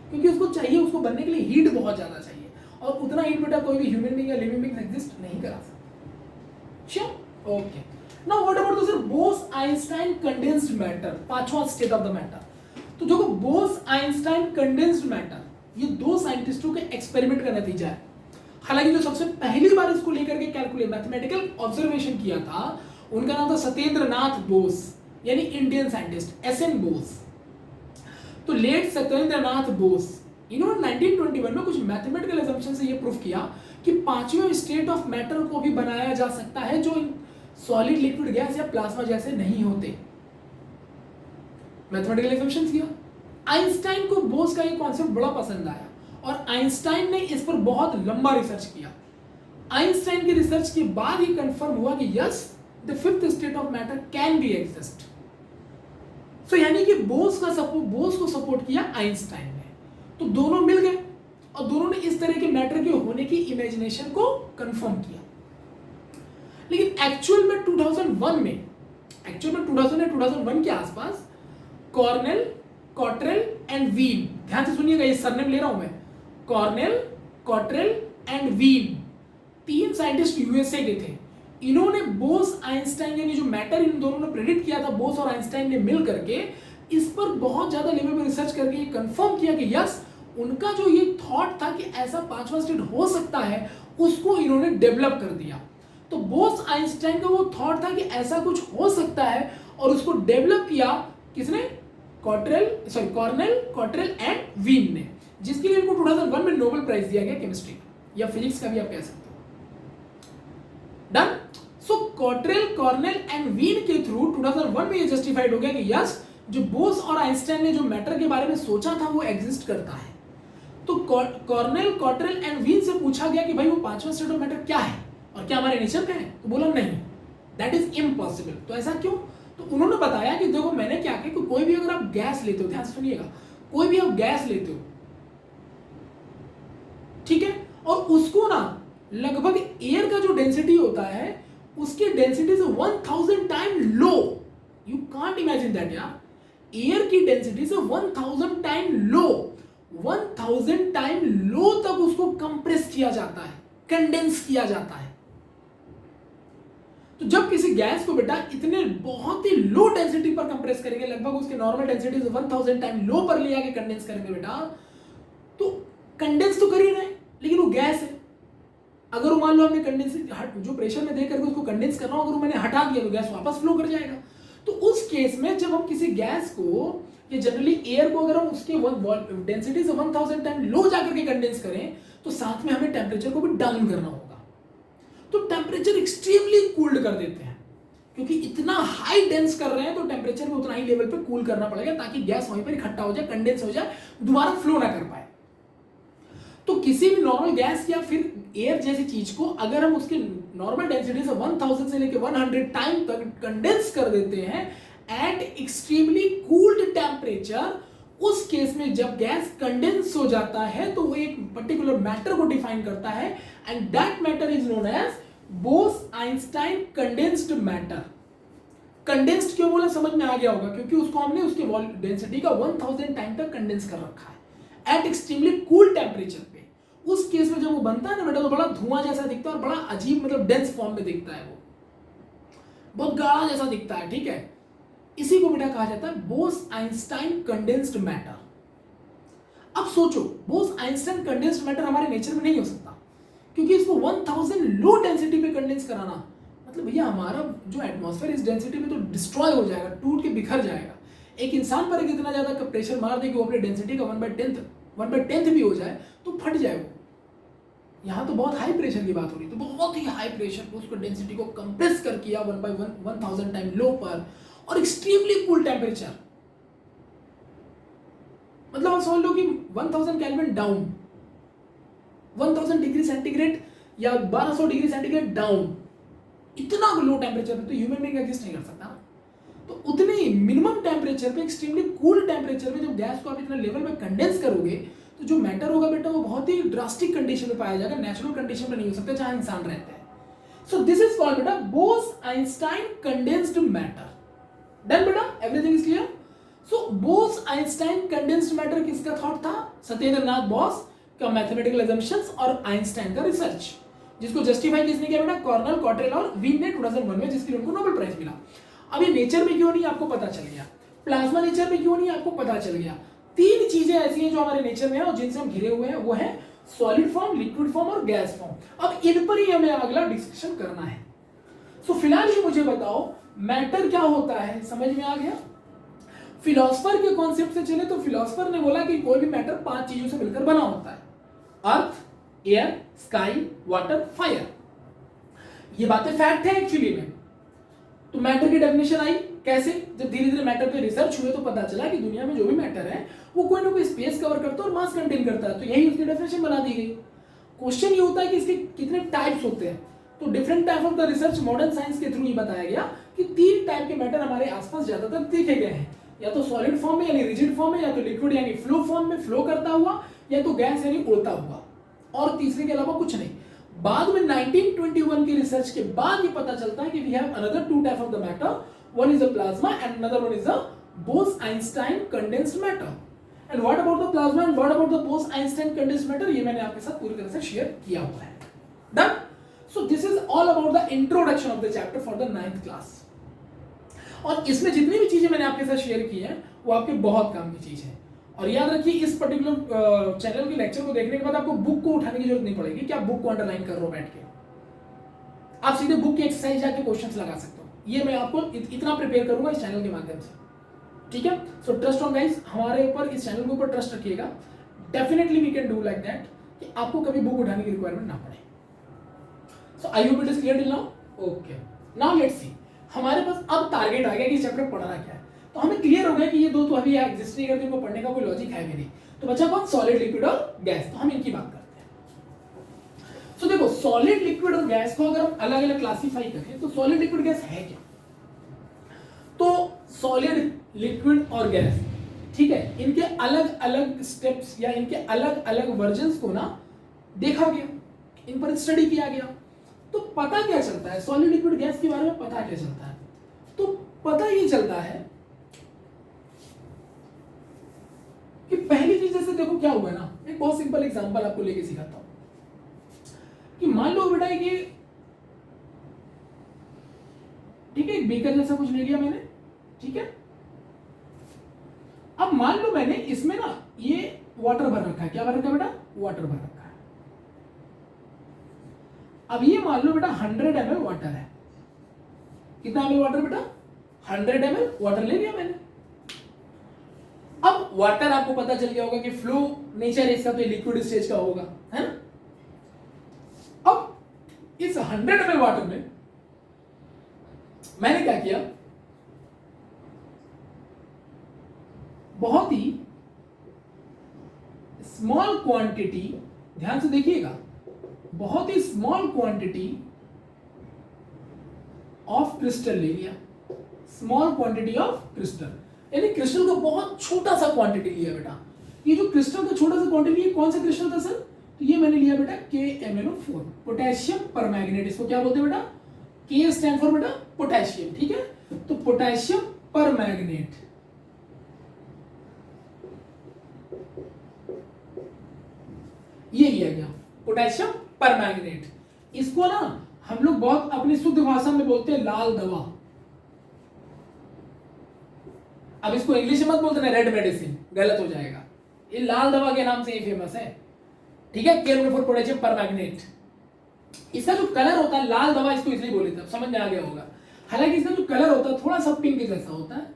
क्योंकि उसको चाहिए, उसको बनने के लिए हीट बहुत ज़्यादा चाहिए, और उतना हीट बेटा कोई भी ह्यूमन बीइंग या लिविंग बीइंग एग्जिस्ट नहीं करा सकता। Sure, okay. Now what about sir Bose Einstein condensed matter, पांचवा स्टेट ऑफ द मैटर। तो देखो बोस आइंस्टाइन कंडेंस्ड मैटर ये दो साइंटिस्टों के एक्सपेरिमेंट का नतीजा है। हालांकि जो सबसे पहली बार इसको लेकर के कैलकुलेट मैथमेटिकल ऑब्जर्वेशन किया था उनका नाम था सत्येंद्र नाथ बोस, यानी इंडियन साइंटिस्ट एसएन बोस। तो लेट सत्येंद्र नाथ बोस इन्होंने 1921 में कुछ मैथमेटिकल असम्पशन से ये प्रूफ किया कि पांचवें स्टेट ऑफ मैटर को भी बनाया जा सकता है जो सॉलिड, लिक्विड, गैस या प्लाज्मा जैसे नहीं होते। मैथमेटिकल असम्पशन किया। आइंस्टाइन को बोस का ये कॉन्सेप्ट बड़ा पसंद आया और आइंस्टाइन ने इस पर बहुत लंबा रिसर्च किया। आइंस्टाइन की रिसर्च के बाद ही कंफर्म हुआ कि yes the fifth state of matter can be exist. So यानी कि बोस को सपोर्ट किया आइंस्टाइन ने, तो दोनों मिल गए और दोनों ने इस तरह के मैटर के होने की इमेजिनेशन को कंफर्म किया। लेकिन एक्चुअल में 2001 के आसपास कॉर्नेल, कॉटरेल एंड वीन, ध्यान से सुनिएगा ये सरनेम ले रहा हूं मैं, कॉर्नेल, कॉटरेल एंड वीन, तीन साइंटिस्ट यूएसए के थे। इन्होंने बोस आइंस्टाइन यानी जो मैटर इन दोनों ने प्रेडिक्ट किया था, बोस और आइंस्टाइन ने मिल करके इस पर बहुत ज्यादा लेवल पर रिसर्च करके ये कंफर्म किया कि यस उनका जो ये थॉट था कि ऐसा पांचवा स्टेट हो सकता है उसको इन्होंने डेवलप कर दिया। तो बोस आइंस्टाइन का वो थॉट था कि ऐसा कुछ हो सकता है और उसको डेवलप किया किसने? कॉर्नेल, कॉटरेल एंड वीन ने, जिसके लिए इनको 2001 में नोबेल प्राइज दिया गया केमिस्ट्री या फिजिक्स का भी आप कह सकते हो। Done. So Cottrell, Cornell and Wieman के थ्रू 2001 में ये जस्टिफाइड हो गया कि यस जो बोस और आइंस्टाइन ने जो मैटर के बारे में सोचा था वो एग्जिस्ट करता है। तो कॉर्नेल, कॉटरेल एंड वीन से पूछा गया कि भाई वो पांचवा स्टेट ऑफ मैटर क्या है और क्या हमारे नेचर का है, तो बोला नहीं, दैट इज इम्पॉसिबल। तो ऐसा क्यों? तो उन्होंने बताया कि देखो मैंने क्या किया कि कोई भी अगर आप गैस लेते हो, ध्यान से सुनिएगा, कोई भी आप गैस लेते हो, ठीक है, और उसको ना लगभग एयर का जो डेंसिटी होता है उसकी डेंसिटी से 1000 time low, you can't imagine that यार, एयर की डेंसिटी से 1000 टाइम लो, 1000 टाइम लो तक उसको कंप्रेस किया जाता है, कंडेंस किया जाता है। तो जब किसी गैस को बेटा इतने बहुत ही लो डेंसिटी पर कंप्रेस करेंगे, लगभग उसके नॉर्मल डेंसिटी से 1000 टाइम लो पर ले आके कंडेंस करेंगे बेटा, तो कंडेंस तो कर ही रहे लेकिन वो गैस है। अगर मान लो हमने कंडेंस जो प्रेशर में दे करके उसको कंडेंस कर रहा हूं, अगर मैंने हटा दिया तो गैस वापस फ्लो कर जाएगा। तो उस केस में जब हम किसी गैस को या जनरली एयर को अगर हम उसके डेंसिटी से 1000 टाइम लो जाकर के कंडेंस करें तो साथ में हमें टेम्परेचर को भी डाउन करना होगा। तो टेम्परेचर एक्सट्रीमली कूल्ड कर देते हैं, क्योंकि इतना हाई डेंस कर रहे हैं तो टेम्परेचर में उतना ही लेवल पे कूल करना पड़ेगा ताकि गैस वहीं पर इकट्ठा हो जाए, कंडेंस हो जाए, दोबारा फ्लो ना कर पाए। तो किसी भी नॉर्मल गैस या फिर एयर जैसी चीज को अगर हम उसकी नॉर्मल डेंसिटी से 1000 से लेकर 100 टाइम तक कंडेंस कर देते हैं एट एक्सट्रीमली कूल्ड टेम्परेचर, उस केस में जब गैस कंडेंस हो जाता है तो वो एक पर्टिकुलर मैटर को डिफाइन करता है and that matter is known as Bose Einstein condensed matter. Condensed क्यों बोला समझ में आ गया होगा, क्योंकि उसको हमने उसके डेंसिटी का 1000 टाइम तक कंडेंस कर रखा है एट एक्सट्रीमली कूल टेम्परेचर पे। उस केस में जब वो बनता है ना बेटा तो बड़ा धुआं जैसा दिखता है और बड़ा अजीब मतलब डेंस फॉर्म में दिखता है, वो बहुत गाढ़ा जैसा दिखता है, ठीक है। इसी को बेटा कहा जाता है बोस आइंस्टाइन कंडेंस्ड मैटर। अब सोचो बोस आइंस्टाइन कंडेंस्ड मैटर हमारे नेचर में नहीं हो सकता, क्योंकि इसको 1000 लो डेंसिटी पे कंडेंस कराना मतलब भैया हमारा जो एटमॉस्फेयर इस डेंसिटी में तो डिस्ट्रॉय हो जाएगा, टूट के बिखर जाएगा। एक इंसान पर इतना ज्यादा प्रेशर मार दे कि वो अपने डेंसिटी का 1/10 भी हो जाए तो फट जाए वो। यहाँ तो बहुत हाई प्रेशर की बात हो रही, तो बहुत ही हाई प्रेशर पर उसको डेंसिटी को कंप्रेस कर किया 1000 टाइम लो पर और एक्सट्रीमली कूल टेम्परेचर, मतलब आप समझ लो कि 1000 केल्विन डाउन, 1000 डिग्री सेंटीग्रेड या 1200 डिग्री सेंटीग्रेड डाउन, इतना लो टेम्परेचर पे तो ह्यूमन बीइंग एग्जिस्ट नहीं कर सकता। तो उतने मिनिमम टेम्परेचर पे, एक्सट्रीमली कूल टेम्परेचर पे जब गैस को आप इतना लेवल में कंडेंस करोगे तो जो मैटर होगा बेटा वो बहुत ही ड्रास्टिक कंडीशन में पाया जाएगा, नेचुरल कंडीशन में नहीं हो सकता जहां इंसान रहते हैं। सो दिस इज कॉल्ड बेटा Bose Einstein condensed matter. Done बेटा, everything is clear. So Bose Einstein condensed matter किसका थॉट था? सत्येंद्र नाथ बोस का मैथमेटिकल असम्पशंस और आइंस्टाइन का रिसर्च, जिसको जस्टिफाई किसने किया बेटा? कॉर्नेल, कॉट्रेल और वीन ने 2001 में, जिसके लिए उनको नोबेल प्राइज मिला। अब ये नेचर में क्यों नहीं आपको पता चल गया, प्लाज्मा नेचर में क्यों नहीं आपको पता चल गया। तीन चीजें ऐसी हैं जो हमारे नेचर में है और जिनसे हम घिरे हुए हैं, वो है सॉलिड फॉर्म, लिक्विड फॉर्म और गैस फॉर्म। अब इन पर ही हमें अगला डिस्कशन करना है। सो फिलहाल ये मुझे बताओ मैटर क्या होता है, समझ में आ गया? फिलोसफर के कॉन्सेप्ट से चले तो फिलोसफर ने बोला कि कोई भी मैटर 5 चीजों से मिलकर बना होता है, अर्थ, एयर, स्काई, वाटर, फायर। ये बातें फैक्ट है एक्चुअली में। तो मैटर की डेफिनेशन आई कैसे? जब धीरे धीरे मैटर पे रिसर्च हुए तो पता चला कि दुनिया में जो भी मैटर है वो कोई ना कोई स्पेस कवर करता है और मास कंटेन करता है, तो यही उसकी डेफिनेशन बना दी गई। क्वेश्चन ये होता है कि इसके कितने टाइप्स होते हैं, तो different type of the research modern science के थ्रू ये बताया गया कि 3 टाइप के मैटर हमारे आसपास ज्यादातर देखे गए हैं, या तो सॉलिड फॉर्म में यानी रिजिड फॉर्म में, या तो लिक्विड यानी फ्लो फॉर्म में फ्लो करता हुआ, या तो गैस यानी उड़ता हुआ, और तीसरे के अलावा कुछ नहीं। बाद में 1921 की रिसर्च के बाद ये पता चलता है कि we have another 2 type of the matter, one is a plasma and another one is a Bose Einstein condensed matter. And what about the plasma and what about the Bose Einstein condensed matter, ये मैंने आपके साथ पूरी तरह से शेयर किया हुआ है। Done. So this is all about the introduction of the chapter for the 9th class. और इसमें जितनी भी चीजें मैंने आपके साथ शेयर की हैं वो आपके बहुत काम की चीज है। और याद रखिए इस पर्टिकुलर चैनल के लेक्चर को देखने के बाद आपको बुक को उठाने की जरूरत नहीं पड़ेगी कि आप बुक को अंडरलाइन कर रहे हो बैठ के, आप सीधे बुक की एक्सरसाइज जाके क्वेश्चंस लगा सकते हो। ये मैं आपको इतना प्रिपेयर करूंगा इस चैनल के माध्यम से, ठीक है? सो ट्रस्ट ऑन गाइस, हमारे ऊपर, इस चैनल के ऊपर ट्रस्ट रखिएगा। Definitely we can do like that कि आपको कभी बुक उठाने की रिक्वायरमेंट ना पड़े। So I hope it is clear till now. Okay, now let's see, हमारे पास अब टारगेट आ गया कि चैप्टर पढ़ना क्या है। तो हमें क्लियर हो गया कि ये दो तो अभी एग्जिस्ट नहीं करते, इनको पढ़ने का कोई लॉजिक है भी नहीं। तो बच्चा कौन? सॉलिड, लिक्विड और गैस। तो हम इनकी बात करते हैं। सो देखो, सॉलिड, लिक्विड और गैस को अगर हम अलग अलग क्लासिफाई करें तो सॉलिड, लिक्विड, गैस है क्या? तो सॉलिड, लिक्विड और गैस, ठीक है, इनके अलग अलग स्टेप्स या इनके अलग अलग वर्जन्स को ना देखा गया, इन पर स्टडी किया गया। तो पता क्या चलता है सॉलिड, लिक्विड, गैस के बारे में? पता क्या चलता है? तो पता ये चलता है कि पहली चीज, जैसे देखो क्या हुआ ना, एक बहुत सिंपल एग्जांपल आपको लेके सिखाता हूं कि मान लो बेटा कि ठीक है, एक बीकर जैसा कुछ ले लिया मैंने, ठीक है। अब मान लो मैंने इसमें ना ये वाटर भर रखा है। क्या भर रखा है बेटा? वाटर भर रखा है। अब ये मान लो बेटा 100 ml वाटर है। कितना ml वाटर बेटा? 100 ml वाटर ले लिया मैंने। अब वाटर आपको पता चल गया होगा कि फ्लो नेचर है इसका, तो ये लिक्विड स्टेज का होगा, है ना। अब इस 100 ml वाटर में मैंने क्या किया, बहुत ही स्मॉल क्वांटिटी, ध्यान से देखिएगा, बहुत ही स्मॉल क्वांटिटी ऑफ क्रिस्टल ले लिया। स्मॉल क्वांटिटी ऑफ क्रिस्टल, यानी क्रिस्टल का बहुत छोटा सा क्वांटिटी लिया बेटा। ये जो क्रिस्टल का छोटा सा क्वांटिटी है, कौन सा क्रिस्टल था सर? तो ये मैंने लिया बेटा KMnO4, पोटेशियम परमैंगनेट। इसको क्या बोलते हैं बेटा? K स्टैंड फॉर बेटा पोटेशियम, ठीक है। तो पोटेशियम परमैंगनेट, ये लिया गया पोटेशियम परमैंगनेट। इसको ना हम लोग बहुत अपनी शुद्ध भाषा में बोलते हैं लाल दवा। अब इसको इंग्लिश में मत बोलते ना रेड मेडिसिन, गलत हो जाएगा। ये लाल दवा के नाम से ये फेमस है, ठीक है। KMnO4 potassium permanganate. इसका जो कलर होता है, लाल दवा इसको इसलिए बोले थे, समझ में आ गया होगा। हालांकि इसका जो कलर होता है थोड़ा सा पिंक जैसा होता है,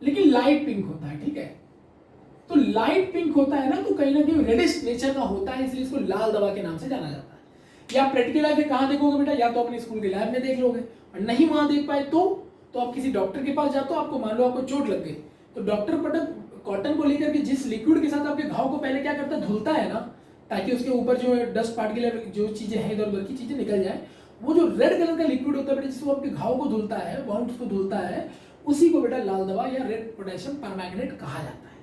लेकिन लाइट पिंक होता है, ठीक है। तो लाइट पिंक होता है ना, तो कहीं ना कहीं रेडिश नेचर का होता है, इसलिए इसको लाल दवा के नाम से जाना जाता है। या प्रैक्टिकल लाइफ में कहां देखोगे बेटा? या तो अपने स्कूल के लैब में देख लोगे, और नहीं वहां देख पाए तो आप किसी डॉक्टर के पास जाते हो। आपको मान लो आपको चोट लग गई, तो डॉक्टर पटक कॉटन को लेकर के जिस लिक्विड के साथ आपके घाव को पहले क्या करता है, धुलता है ना, ताकि उसके ऊपर जो डस्ट पार्टिकल जो चीजें हैं इधर उधर की चीजें निकल जाए। वो जो रेड कलर का लिक्विड होता है बेटा, जिसको आपके घाव को धुलता है, वाउंड्स को धुलता है, उसी को बेटा लाल दवा या रेड पोटेशियम परमैंगनेट कहा जाता है।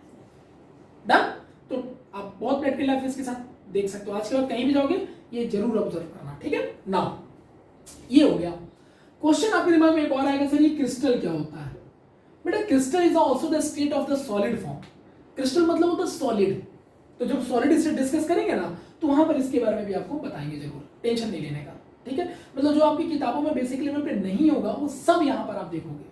डन। तो आप बहुत प्रैक्टिकल लाइफ इसके साथ देख सकते हो। आज के बाद कहीं भी जाओगे ये जरूर ऑब्जर्व करना, ठीक है ना। ये हो गया। क्वेश्चन आपके दिमाग में एक और आएगा, सर ये क्रिस्टल क्या होता है? बेटा crystal is also the state of the solid form. Crystal मतलब होता है सॉलिड। तो जब सॉलिड स्टेट डिस्कस करेंगे ना तो वहां पर इसके बारे में भी आपको बताएंगे जरूर, टेंशन नहीं लेने का, ठीक है। मतलब जो आपकी किताबों में बेसिक लेवल पे नहीं होगा वो सब यहाँ पर आप देखोगे,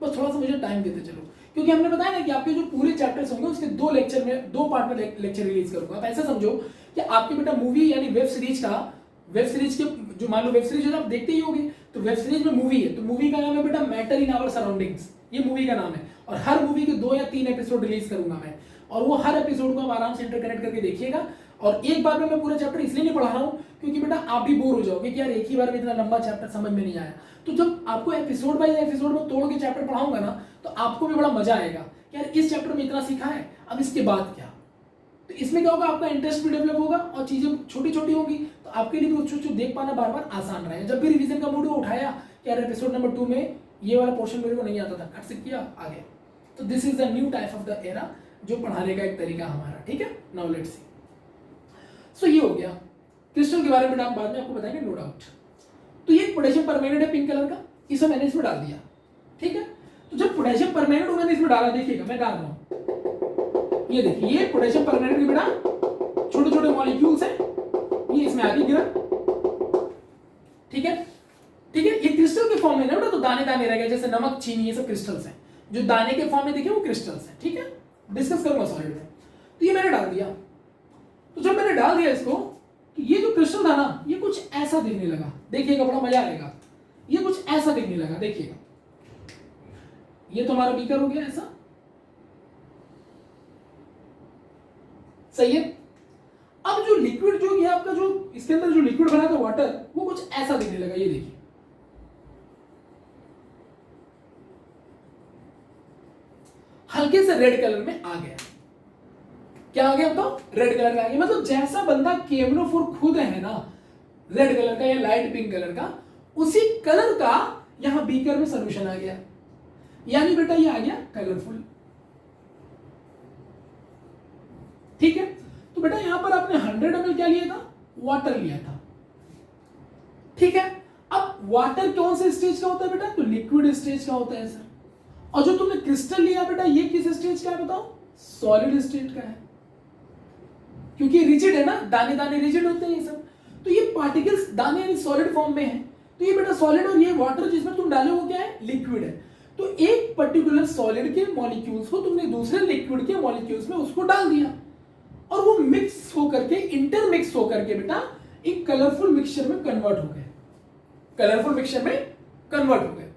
बस थोड़ा सा मुझे टाइम देते चलो, क्योंकि हमने बताया ना कि आपके जो पूरे चैप्टर्स होंगे उसके 2 लेक्चर में 2 पार्ट में लेक्चर रिलीज करूंगा। आप ऐसे समझो कि आपके बेटा मूवी यानी वेब सीरीज के जो मान लो वेब सीरीज आप देखते ही होंगे, तो वेब सीरीज में मूवी है, तो मूवी का नाम है बेटा मैटर इन आवर सराउंडिंग्स, ये मूवी का नाम है। और हर मूवी के 2 या 3 एपिसोड रिलीज करूंगा मैं, और वो हर एपिसोड को आप आराम से इंटरकनेक्ट करके देखिएगा। और एक बार में मैं पूरा चैप्टर इसलिए नहीं पढ़ा रहा हूँ क्योंकि बेटा आप भी बोर हो जाओगे कि यार एक ही बार में इतना लंबा चैप्टर समझ में नहीं आया। तो जब आपको एपिसोड बाय एपिसोड में तोड़ के चैप्टर पढ़ाऊंगा ना तो आपको भी बड़ा मजा आएगा कि यार इस चैप्टर में इतना सीखा है, अब इसके बाद क्या। तो इसमें क्या होगा, आपका इंटरेस्ट भी डेवलप होगा और चीजें छोटी छोटी होगी, तो आपके लिए भी कुछ देख पाना बार बार आसान रहेगा। जब भी रिवीजन का मूड उठाया कि यार एपिसोड नंबर 2 में ये वाला पोर्शन मेरे को नहीं आता था, कट से किया आगे। तो this is the new type of the era जो पढ़ाने का एक तरीका हमारा, ठीक है। नाउ लेट्स सी। सो ये हो गया क्रिस्टल के बारे में, आप बाद में आपको बताएंगे, नो डाउट। तो ये पोटेशियम परमैंगनेट है पिंक कलर का, इसे मैंने इसमें डाल दिया, ठीक है। तो जब पोटेशियम परमैंगनेट मैंने इसमें डाला, देखिएगा मैं डाल रहा हूं, ये देखिए ये पोटेशियम परमैंगनेट के बेटा छोटे छोटे मॉलिक्यूल्स हैं, ये इसमें आगे गिरा, ठीक है ठीक है। ये क्रिस्टल के फॉर्म में ना बेटा, तो दाने दाने रह गए, जैसे नमक चीनी ये सब क्रिस्टल्स हैं, जो दाने के फॉर्म में दिखे वो क्रिस्टल्स हैं, ठीक है। डिस्कस करूंगा सॉलिड में। तो ये मैंने डाल दिया, तो जब मैंने डाल दिया इसको, तो ये जो क्रिस्टल था ना ये कुछ ऐसा दिखने लगा, देखिएगा बड़ा मजा आएगा। ये कुछ ऐसा दिखने लगा, देखिएगा ये तो हमारा बीकर हो गया ऐसा, सही है। अब जो लिक्विड जो ये आपका जो इसके अंदर जो लिक्विड बना था वाटर, वो कुछ ऐसा दिखने लगा, ये देखिए हल्के से रेड कलर में आ गया। क्या आ गया बताओ, रेड कलर का आ गया। मतलब जैसा बंदा केमनोफोर खुद है ना, रेड कलर का या लाइट पिंक कलर का, उसी कलर का यहां बीकर में सॉल्यूशन आ गया, यानी बेटा ये आ गया कलरफुल, ठीक है। तो बेटा यहां पर आपने 100 ml क्या लिया था, वाटर लिया था, ठीक है। अब वाटर कौन से स्टेज का होता है बेटा, तो लिक्विड स्टेज का होता है सर। और जो तुमने क्रिस्टल लिया बेटा ये किस स्टेज का है बताओ, सॉलिड स्टेट का है, क्योंकि रिजिड है ना, दाने दाने रिजिड होते हैं ये सब। तो ये पार्टिकल्स दाने यानी सॉलिड फॉर्म में है, तो ये बेटा सॉलिड, और ये वाटर जिसमें तुम डाले वो क्या है, लिक्विड है। तो एक पर्टिकुलर सॉलिड के मॉलिक्यूल्स को तुमने दूसरे लिक्विड के मॉलिक्यूल्स में उसको डाल दिया, और वो मिक्स होकर के इंटरमिक्स होकर के बेटा एक कलरफुल मिक्सचर में कन्वर्ट हो गए, कलरफुल मिक्सचर में कन्वर्ट हो गए,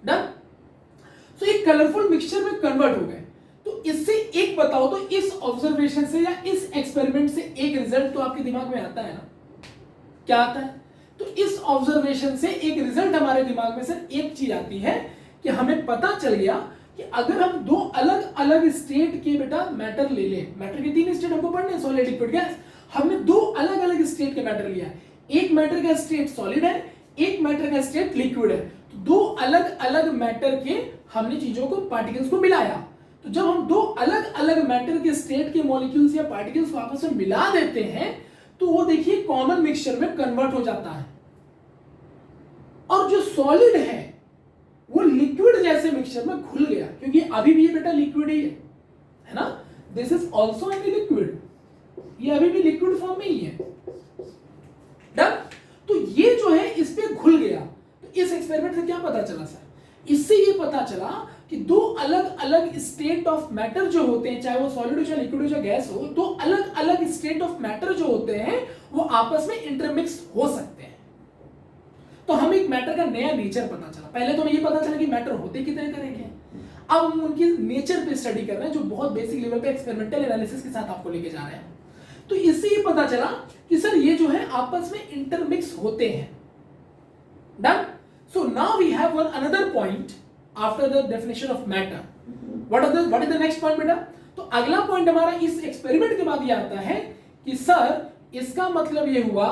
डन। तो एक कलरफुल मिक्सचर में कन्वर्ट हो गए। तो इससे एक बताओ, तो इस ऑब्जर्वेशन से या इस एक्सपेरिमेंट से एक रिजल्ट तो आपके दिमाग में आता है ना, क्या आता है, तो इस ऑब्जर्वेशन से एक रिजल्ट हमारे दिमाग में सर एक चीज आती है कि हमें पता चल गया कि अगर हम 2 अलग अलग स्टेट के बेटा मैटर ले लें, मैटर के 3 स्टेट हमको पढ़ने, सॉलिड लिक्विड गैस, हमने 2 अलग अलग स्टेट के मैटर लिया है, एक मैटर का स्टेट सॉलिड है, एक मैटर का स्टेट लिक्विड है। तो 2 अलग अलग मैटर के हमने चीजों को, पार्टिकल्स को मिलाया। तो जब हम 2 अलग अलग मैटर के स्टेट के मॉलिक्यूल्स या पार्टिकल्स को आपस में मिला देते हैं तो वो देखिए कॉमन मिक्सचर में कन्वर्ट हो जाता है, और जो सॉलिड है वो लिक्विड जैसे मिक्सचर में घुल गया, क्योंकि अभी भी ये बेटा लिक्विड ही है ना, this is also an liquid, ये अभी भी लिक्विड फॉर्म में ही है, डन। तो ये जो है इस पे घुल गया। तो इस एक्सपेरिमेंट से क्या पता चला सर, इससे ये पता चला कि 2 अलग अलग स्टेट ऑफ मैटर जो होते हैं, चाहे वो सॉलिड हो, चाहे लिक्विड हो, चाहे गैस हो, 2 अलग अलग स्टेट ऑफ मैटर जो होते हैं वो आपस में इंटरमिक्स हो सकते हैं। तो हमें एक मैटर का नया नेचर पता चला। पहले तो हमें ये पता चला कि मैटर होते कितने तरह के हैं, अब हम उनकी नेचर पे स्टडी कर रहे हैं, जो बहुत बेसिक लेवल पे एक्सपेरिमेंटल एनालिसिस के साथ आपको लेके जा रहे हैं। तो इससे ये पता चला कि सर ये जो है आपस में इंटरमिक्स होते हैं, done. So now we have one another point after the definition of matter. What is the next point बेटा, तो अगला पॉइंट हमारा इस एक्सपेरिमेंट के बाद ये आता है कि सर इसका मतलब ये हुआ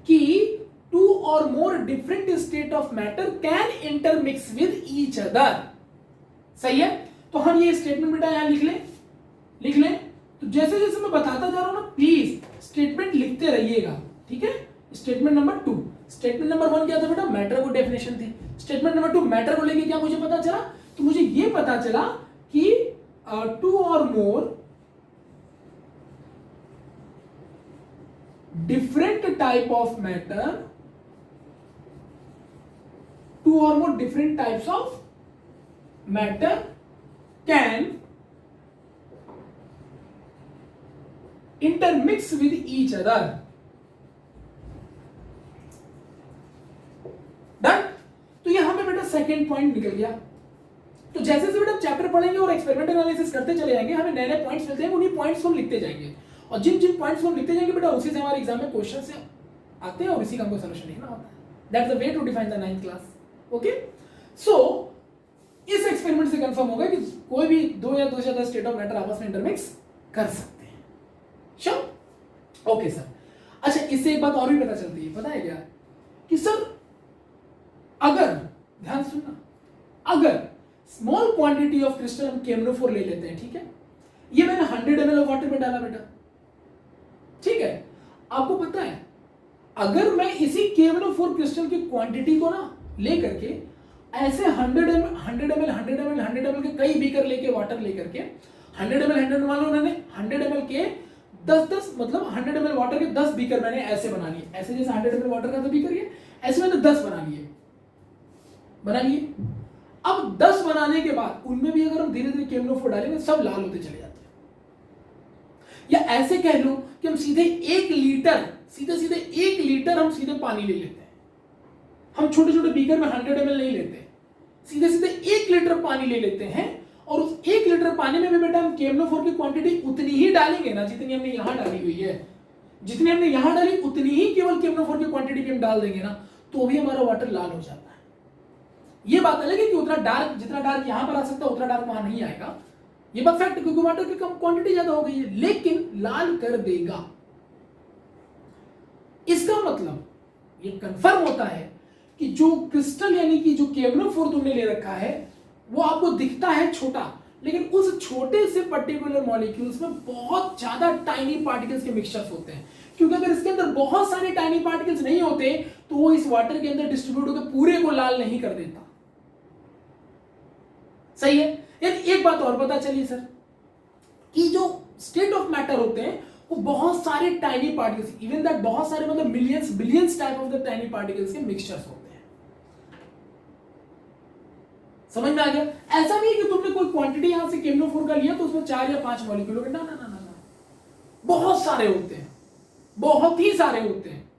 कि 2 or more different state of matter can intermix with each other, सही है। तो हम ये स्टेटमेंट बेटा यहां लिख लें। तो जैसे जैसे मैं बताता जा रहा हूं ना, प्लीज स्टेटमेंट लिखते रहिएगा, ठीक है। स्टेटमेंट नंबर 2, स्टेटमेंट नंबर 1 क्या था बेटा, मैटर को डेफिनेशन थी। स्टेटमेंट नंबर 2 मैटर को लेके क्या मुझे पता चला तो मुझे ये पता चला कि 2 or more different type of matter, 2 or more different types of matter can intermix with each other. Done. तो ये हमें बेटा सेकेंड पॉइंट निकल गया। तो जैसे जैसे बेटा चैप्टर पढ़ेंगे और एक्सपेरिमेंटल एनालिसिस करते चले जाएंगे, हमें नए नए पॉइंट्स मिलते हैं, उन्हीं पॉइंट्स को हम लिखते जाएंगे, और जिन जिन पॉइंट्स को हम लिखते जाएंगे बेटा उसी से हमारे एग्जाम में क्वेश्चन से आते हैं और इसी का हमको सॉल्यूशन लिखना होता है। That's the way to define the 9th class. Okay, so इस एक्सपेरिमेंट से कंफर्म होगा कि कोई भी 2 या 2 से ज्यादा स्टेट ऑफ मैटर आपस में इंटरमिक्स कर सकते हैं। श्योर? Okay sir. अच्छा, इससे एक बात और भी पता चलती है, पता है क्या, कि सर अगर, ध्यान सुनना, अगर स्मॉल क्वांटिटी ऑफ क्रिस्टल हम KMnO4 ले लेते हैं, ठीक है, ये मैंने 100 ml ऑफ वाटर में डाला बेटा, ठीक है, आपको पता है अगर मैं इसी KMnO4 क्रिस्टल की क्वांटिटी को ना लेकर के ऐसे 100 ml के कई बीकर लेके वाटर लेकर के 100 ml मान लो मैंने 100 ml के 10 मतलब 100 ml वाटर के 10 बीकर मैंने ऐसे बना लिए, ऐसे जैसे 100 ml वाटर का था बीकर, ये ऐसे मैंने 10 बना लिए। अब 10 बनाने के बाद उनमें भी अगर हम धीरे धीरे KMnO4 डालेंगे, सब लाल होते चले जाते हैं। या ऐसे कह लो कि हम सीधे 1 लीटर, सीधे 1 लीटर हम सीधे पानी ले लेते हैं। हम छोटे छोटे बीकर में 100 ml नहीं लेते, सीधे 1 लीटर पानी ले लेते हैं, और उस 1 लीटर पानी में भी बेटा हम KMnO4 की क्वांटिटी उतनी ही डालेंगे ना जितनी हमने यहां डाली हुई है। जितनी हमने यहां डाली उतनी ही केवल KMnO4 की क्वांटिटी भी हम डाल देंगे ना, तो भी हमारा वाटर लाल हो जाता है। ये बात अलग है कि उतना डार्क, जितना डार्क यहां पर आ सकता है उतना डार्क वहां नहीं आएगा, ये बात फैक्ट है, क्योंकि वाटर की कम क्वांटिटी ज्यादा हो गई है, लेकिन लाल कर देगा। इसका मतलब ये कंफर्म होता है कि जो क्रिस्टल यानी कि जो KMnO4 तुमने ले रखा है वो आपको दिखता है छोटा, लेकिन उस छोटे से पर्टिकुलर मॉलिक्यूल्स में बहुत ज्यादा टाइनी पार्टिकल्स के मिक्सचर्स होते हैं, क्योंकि अगर इसके अंदर बहुत सारे टाइनी पार्टिकल्स नहीं होते तो वो इस वाटर के अंदर डिस्ट्रीब्यूट होकर पूरे को लाल नहीं कर देता। सही है? यानी एक बात और पता चली सर, कि जो स्टेट ऑफ मैटर होते हैं वो बहुत सारे टाइनी पार्टिकल्स, इवन दैट बहुत सारे मतलब millions billions type of the tiny particles के मिक्सचर्स होते हैं। समझ में आ गया? ऐसा नहीं है कि तुमने कोई क्वांटिटी यहां से KMnO4 का लिया तो उसमें 4 या 5 मॉलिक्यूल हो गए, ना ना ना ना, बहुत सारे होते हैं, बहुत ही सारे होते हैं।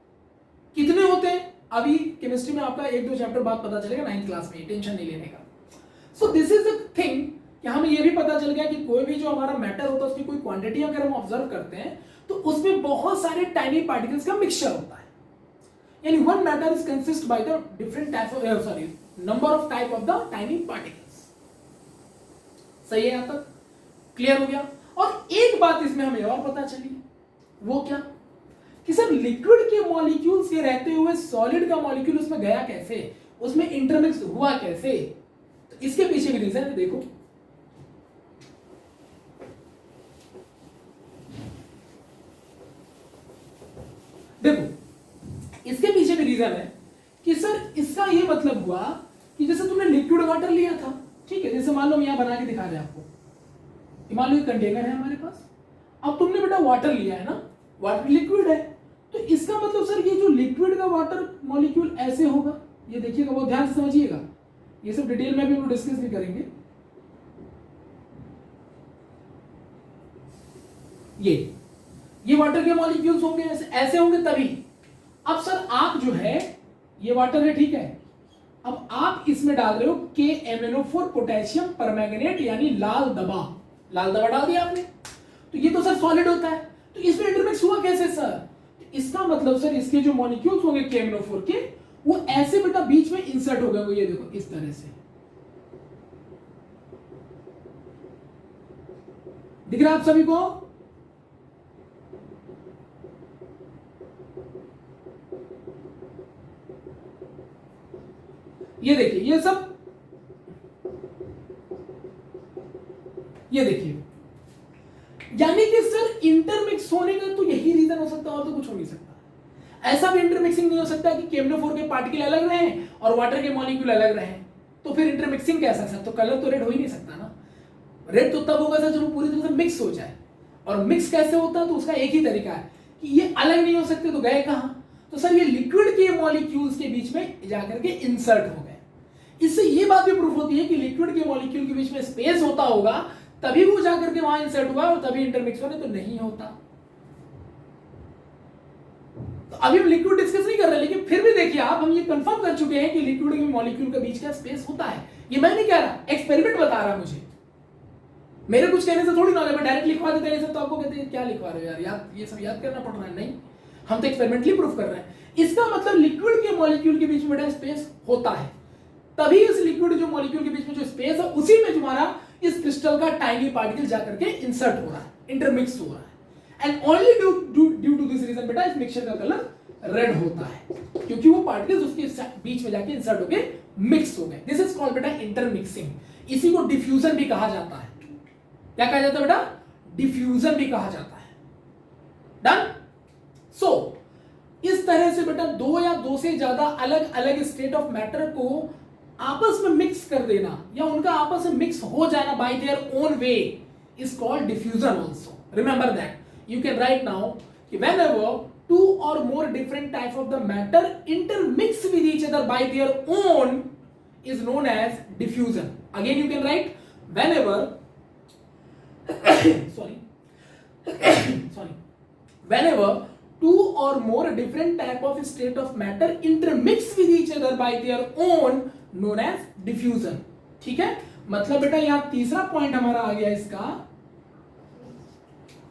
कितने होते हैं अभी केमिस्ट्री में आपका 1-2 चैप्टर बाद पता चलेगा 9th क्लास में, टेंशन नहीं लेने का। सो दिस इज द थिंग कि हमें यह भी पता चल गया कि कोई भी जो हमारा मैटर होता है उसकी कोई क्वांटिटी अगर हम ऑब्जर्व करते हैं तो उसमें बहुत सारे टाइनी पार्टिकल्स का मिक्सचर होता है। यानी one matter is consist by the different type of number of type of the tiny particles. सही है? यहां तक क्लियर हो गया? और एक बात इसमें हमें और पता चली, वो क्या कि सर लिक्विड के मॉलिक्यूल्स के रहते हुए सॉलिड का मॉलिक्यूल उसमें गया कैसे, उसमें इंटरमिक्स हुआ कैसे। तो इसके पीछे भी रीजन है, देखो देखो इसके पीछे भी रीजन है कि सर इसका ये मतलब हुआ कि जैसे तुमने लिक्विड वाटर लिया था, ठीक है, जैसे मान लो हम यहां बना के दिखा रहे हैं आपको, मान लो एक कंटेनर है हमारे पास, अब तुमने बेटा वाटर लिया है ना, वाटर लिक्विड है, तो इसका मतलब सर ये जो लिक्विड का वाटर मॉलिक्यूल ऐसे होगा, ये देखिएगा, बहुत ध्यान से समझिएगा, ये सब डिटेल में भी हम डिस्कस भी करेंगे। ये वाटर के मॉलिक्यूल्स होंगे ऐसे होंगे तभी। अब सर आप जो है ये वाटर है, ठीक है, अब आप इसमें डाल रहे हो KMnO4 पोटेशियम परमैंगनेट यानी लाल दवा डाल दिया आपने, तो ये तो सर सॉलिड होता है, तो इसमें इंटरमिक्स हुआ कैसे सर? तो इसका मतलब सर इसके जो मॉलिक्यूल्स होंगे KMnO4 के वो ऐसे बेटा बीच में इंसर्ट हो गए, वो ये देखो इस तरह से दिख रहा है आप सभी को? ये देखिए, ये सब ये देखिए, यानी कि सर इंटरमिक्स होने का तो यही रीजन हो सकता है, और तो कुछ हो नहीं सकता। ऐसा भी इंटरमिक्सिंग नहीं हो सकता कि KMnO4 के पार्टिकल अलग रहे और वाटर के मॉलिक्यूल अलग रहे। तो फिर इंटरमिक्सिंग कैसा सर? तो कलर तो रेड हो ही नहीं सकता ना। रेड तो तब होगा सर जब वो पूरी तरह से मिक्स हो जाए। और मिक्स कैसे होता है? तो उसका एक ही तरीका है कि ये अलग नहीं हो सकते, तो गए कहां? तो सर ये लिक्विड के मॉलिक्यूल्स के बीच में जाकर के इंसर्ट हो गए। इससे ये बात भी प्रूफ होती है कि लिक्विड के मॉलिक्यूल के बीच में स्पेस होता होगा तभी वो जाकर के वहां इंसर्ट हुआ और तभी इंटरमिक्स होने, तो नहीं होता। तो अभी हम लिक्विड डिस्कस नहीं कर रहे, लेकिन फिर भी देखिए आप, हम ये कंफर्म कर चुके हैं कि लिक्विड के मॉलिक्यूल के बीच का स्पेस होता है। ये मैं नहीं कह रहा, एक्सपेरिमेंट बता रहा है मुझे। मेरे कुछ कहने से थोड़ी नॉलेज, मैं डायरेक्ट लिखवा देते हैं सब, तो आपको कहते हैं क्या लिखवा रहे हो यार, याद ये सब याद करना पड़ रहा है। नहीं, हम तो एक्सपेरिमेंटली प्रूफ कर रहे हैं। इसका मतलब लिक्विड के मॉलिक्यूल के बीच में बेटा स्पेस होता है, तभी इस लिक्विड जो मॉलिक्यूल के बीच में जो स्पेस है उसी में तुम्हारा इस क्रिस्टल का टाइनी पार्टिकल जाकर के इंसर्ट हो रहा है, इंटरमिक्स हो रहा है। And only due to this reason बेटा इस मिक्सचर का कलर रेड होता है, क्योंकि वो पार्टिकल्स उसके बीच में जाके इंसर्ट होके मिक्स हो गए। दिस इज कॉल्ड बेटा इंटरमिक्सिंग। इसी को डिफ्यूजन भी कहा जाता है। क्या कहा जाता है बेटा? डिफ्यूजन भी कहा जाता है। डन? सो इस तरह से बेटा दो या दो से ज्यादा अलग अलग स्टेट ऑफ मैटर को आपस में मिक्स कर देना या उनका आपस में मिक्स हो जाना bye their own way is called diffusion also. Remember that. You can write now कि whenever two or more different types of the matter intermix with each other by their own is known as diffusion. Again you can write whenever whenever two or more different type of state of matter intermix with each other by their own known as diffusion. ठीक है, मतलब बेटा यहां तीसरा point हमारा आ गया। इसका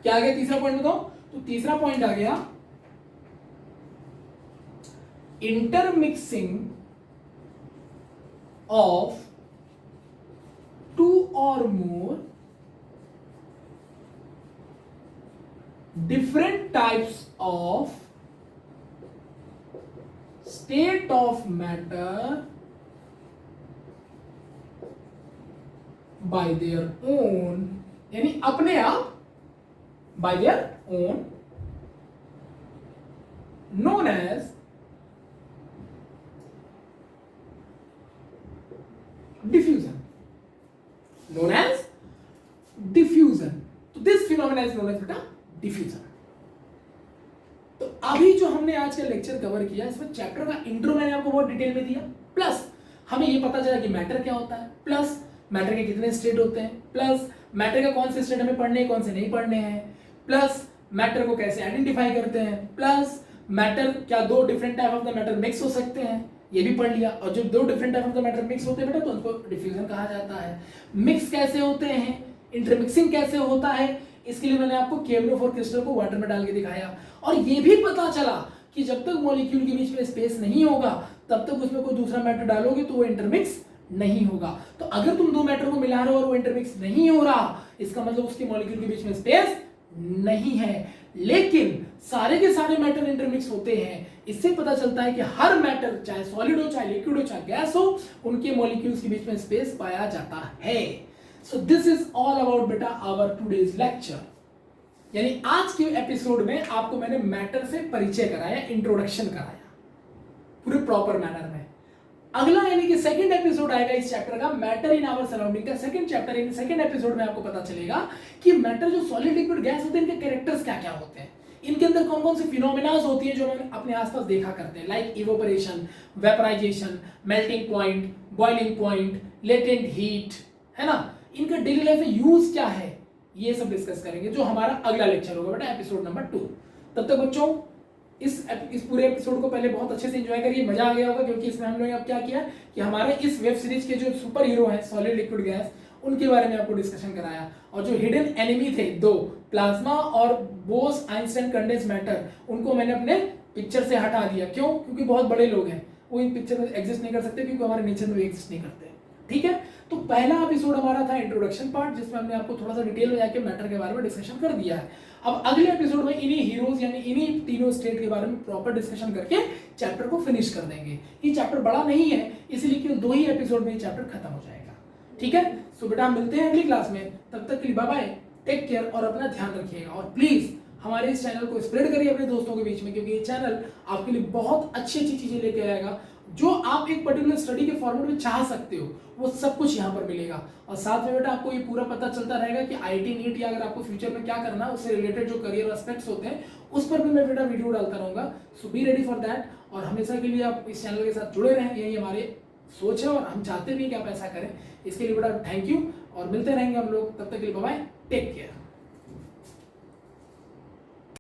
क्या आ गया? तीसरा पॉइंट बताओ। तो तीसरा पॉइंट आ गया इंटरमिक्सिंग ऑफ टू और मोर different types of state of matter by their own, यानी अपने आप, by their own, known as diffusion. Known as diffusion. तो this phenomena is known as बेटा डिफ्यूजन। तो अभी जो हमने आज का लेक्चर कवर किया इसमें चैप्टर का इंट्रो मैंने आपको बहुत डिटेल में दिया, प्लस हमें ये पता चला कि मैटर क्या होता है, प्लस मैटर के कितने स्टेट होते हैं, प्लस मैटर का कौन से स्टेट हमें पढ़ने हैं कौन से नहीं पढ़ने हैं, प्लस मैटर को कैसे आइडेंटिफाई करते हैं, प्लस मैटर क्या दो different type of the matter mix हो सकते हैं, ये भी पढ़ लिया। और जब दो different type of the matter mix होते हैं बेटा तो उनको डिफ्यूजन कहा जाता है। मिक्स कैसे होते हैं, इंटरमिक्सिंग कैसे होता है, इसके लिए मैंने आपको KMnO4 क्रिस्टल को वाटर में डाल के दिखाया। और ये भी पता चला कि जब तक मॉलिक्यूल के बीच में स्पेस नहीं होगा तब तक उसमें कोई दूसरा मैटर डालोगे तो वो इंटरमिक्स नहीं होगा। तो अगर तुम दो मैटर को मिला रहे हो और वो इंटरमिक्स नहीं हो रहा, इसका मतलब उसके मॉलिक्यूल के बीच में स्पेस नहीं है। लेकिन सारे के सारे मैटर इंटरमिक्स होते हैं। इससे पता चलता है कि हर मैटर, चाहे सॉलिड हो, चाहे लिक्विड हो, चाहे गैस हो, उनके मॉलिक्यूल्स के बीच में स्पेस पाया जाता है। So this is all about बेटा our today's lecture। यानी आज के एपिसोड में आपको मैंने मैटर से परिचय कराया, इंट्रोडक्शन कराया पूरे प्रॉपर मैनर में। अगला यानी कि सेकंड एपिसोड आएगा इस चैप्टर का, मैटर इन आवर सराउंडिंग का second chapter. In second episode में आपको पता चलेगा कि मैटर जो सॉलिड लिक्विड गैस होते हैं इनके कैरेक्टर्स क्या क्या होते हैं, इनके अंदर कौन कौन सी फिनोमेनास होती है जो हम अपने आसपास देखा करते हैं, like evaporation, vaporisation, melting point, boiling point, latent heat, है ना। इनका डेली लाइफ में यूज क्या है, ये सब डिस्कस करेंगे, जो हमारा अगला लेक्चर होगा बेटा एपिसोड नंबर 2। तब तक बच्चों इस पूरे एपिसोड को पहले बहुत अच्छे से एंजॉय करिए, मजा आ गया होगा, क्योंकि इसमें हम लोगों ने अब क्या किया कि हमारे इस वेब सीरीज के जो सुपर हीरो हैं सॉलिड लिक्विड गैस, उनके बारे में आपको डिस्कशन कराया। और जो हिडन एनिमी थे दो, प्लाज्मा और बोस आइंस्टाइन कंडेंस मैटर, उनको मैंने अपने पिक्चर से हटा दिया। क्यों? क्योंकि बहुत बड़े लोग हैं, वो इन पिक्चर में एग्जिस्ट नहीं कर सकते, क्योंकि हमारे नेचर में एग्जिस्ट नहीं करते। ठीक है, तो पहला एपिसोड हमारा था इंट्रोडक्शन पार्ट, जिसमें हमने आपको थोड़ा सा डिटेल में जाके मैटर के बारे में डिस्कशन कर दिया है। अब अगले एपिसोड में इन्हीं हीरोज यानी इन्हीं तीनों स्टेट के बारे में प्रॉपर डिस्कशन करके चैप्टर को फिनिश कर देंगे। ये चैप्टर बड़ा नहीं है, इसलिए कि 2 ही एपिसोड में ये चैप्टर खत्म हो जाएगा। ठीक है, सो बेटा हम मिलते हैं अगली क्लास में, तब तक के लिए बाय बाय, टेक केयर और अपना ध्यान रखिएगा। और प्लीज हमारे इस चैनल को स्प्रेड करिए अपने दोस्तों के बीच में, क्योंकि ये चैनल आपके लिए बहुत अच्छी अच्छी चीजें लेके आएगा, जो आप एक पर्टिकुलर स्टडी के फॉर्मेट में चाह सकते हो वो सब कुछ यहाँ पर मिलेगा। और साथ में बेटा आपको ये पूरा पता चलता रहेगा कि आईटी नीट या अगर आपको फ्यूचर में क्या करना है उससे रिलेटेड जो करियर एस्पेक्ट्स होते हैं उस पर भी मैं बेटा वीडियो डालता रहूँगा। सो बी रेडी फॉर दैट। और हमेशा के लिए आप इस चैनल के साथ जुड़े रहें, यही हमारे सोच है और हम चाहते भी हैं कि आप ऐसा करें। इसके लिए बेटा थैंक यू और मिलते रहेंगे हम लोग, तब तक के लिए बाय बाय, टेक केयर।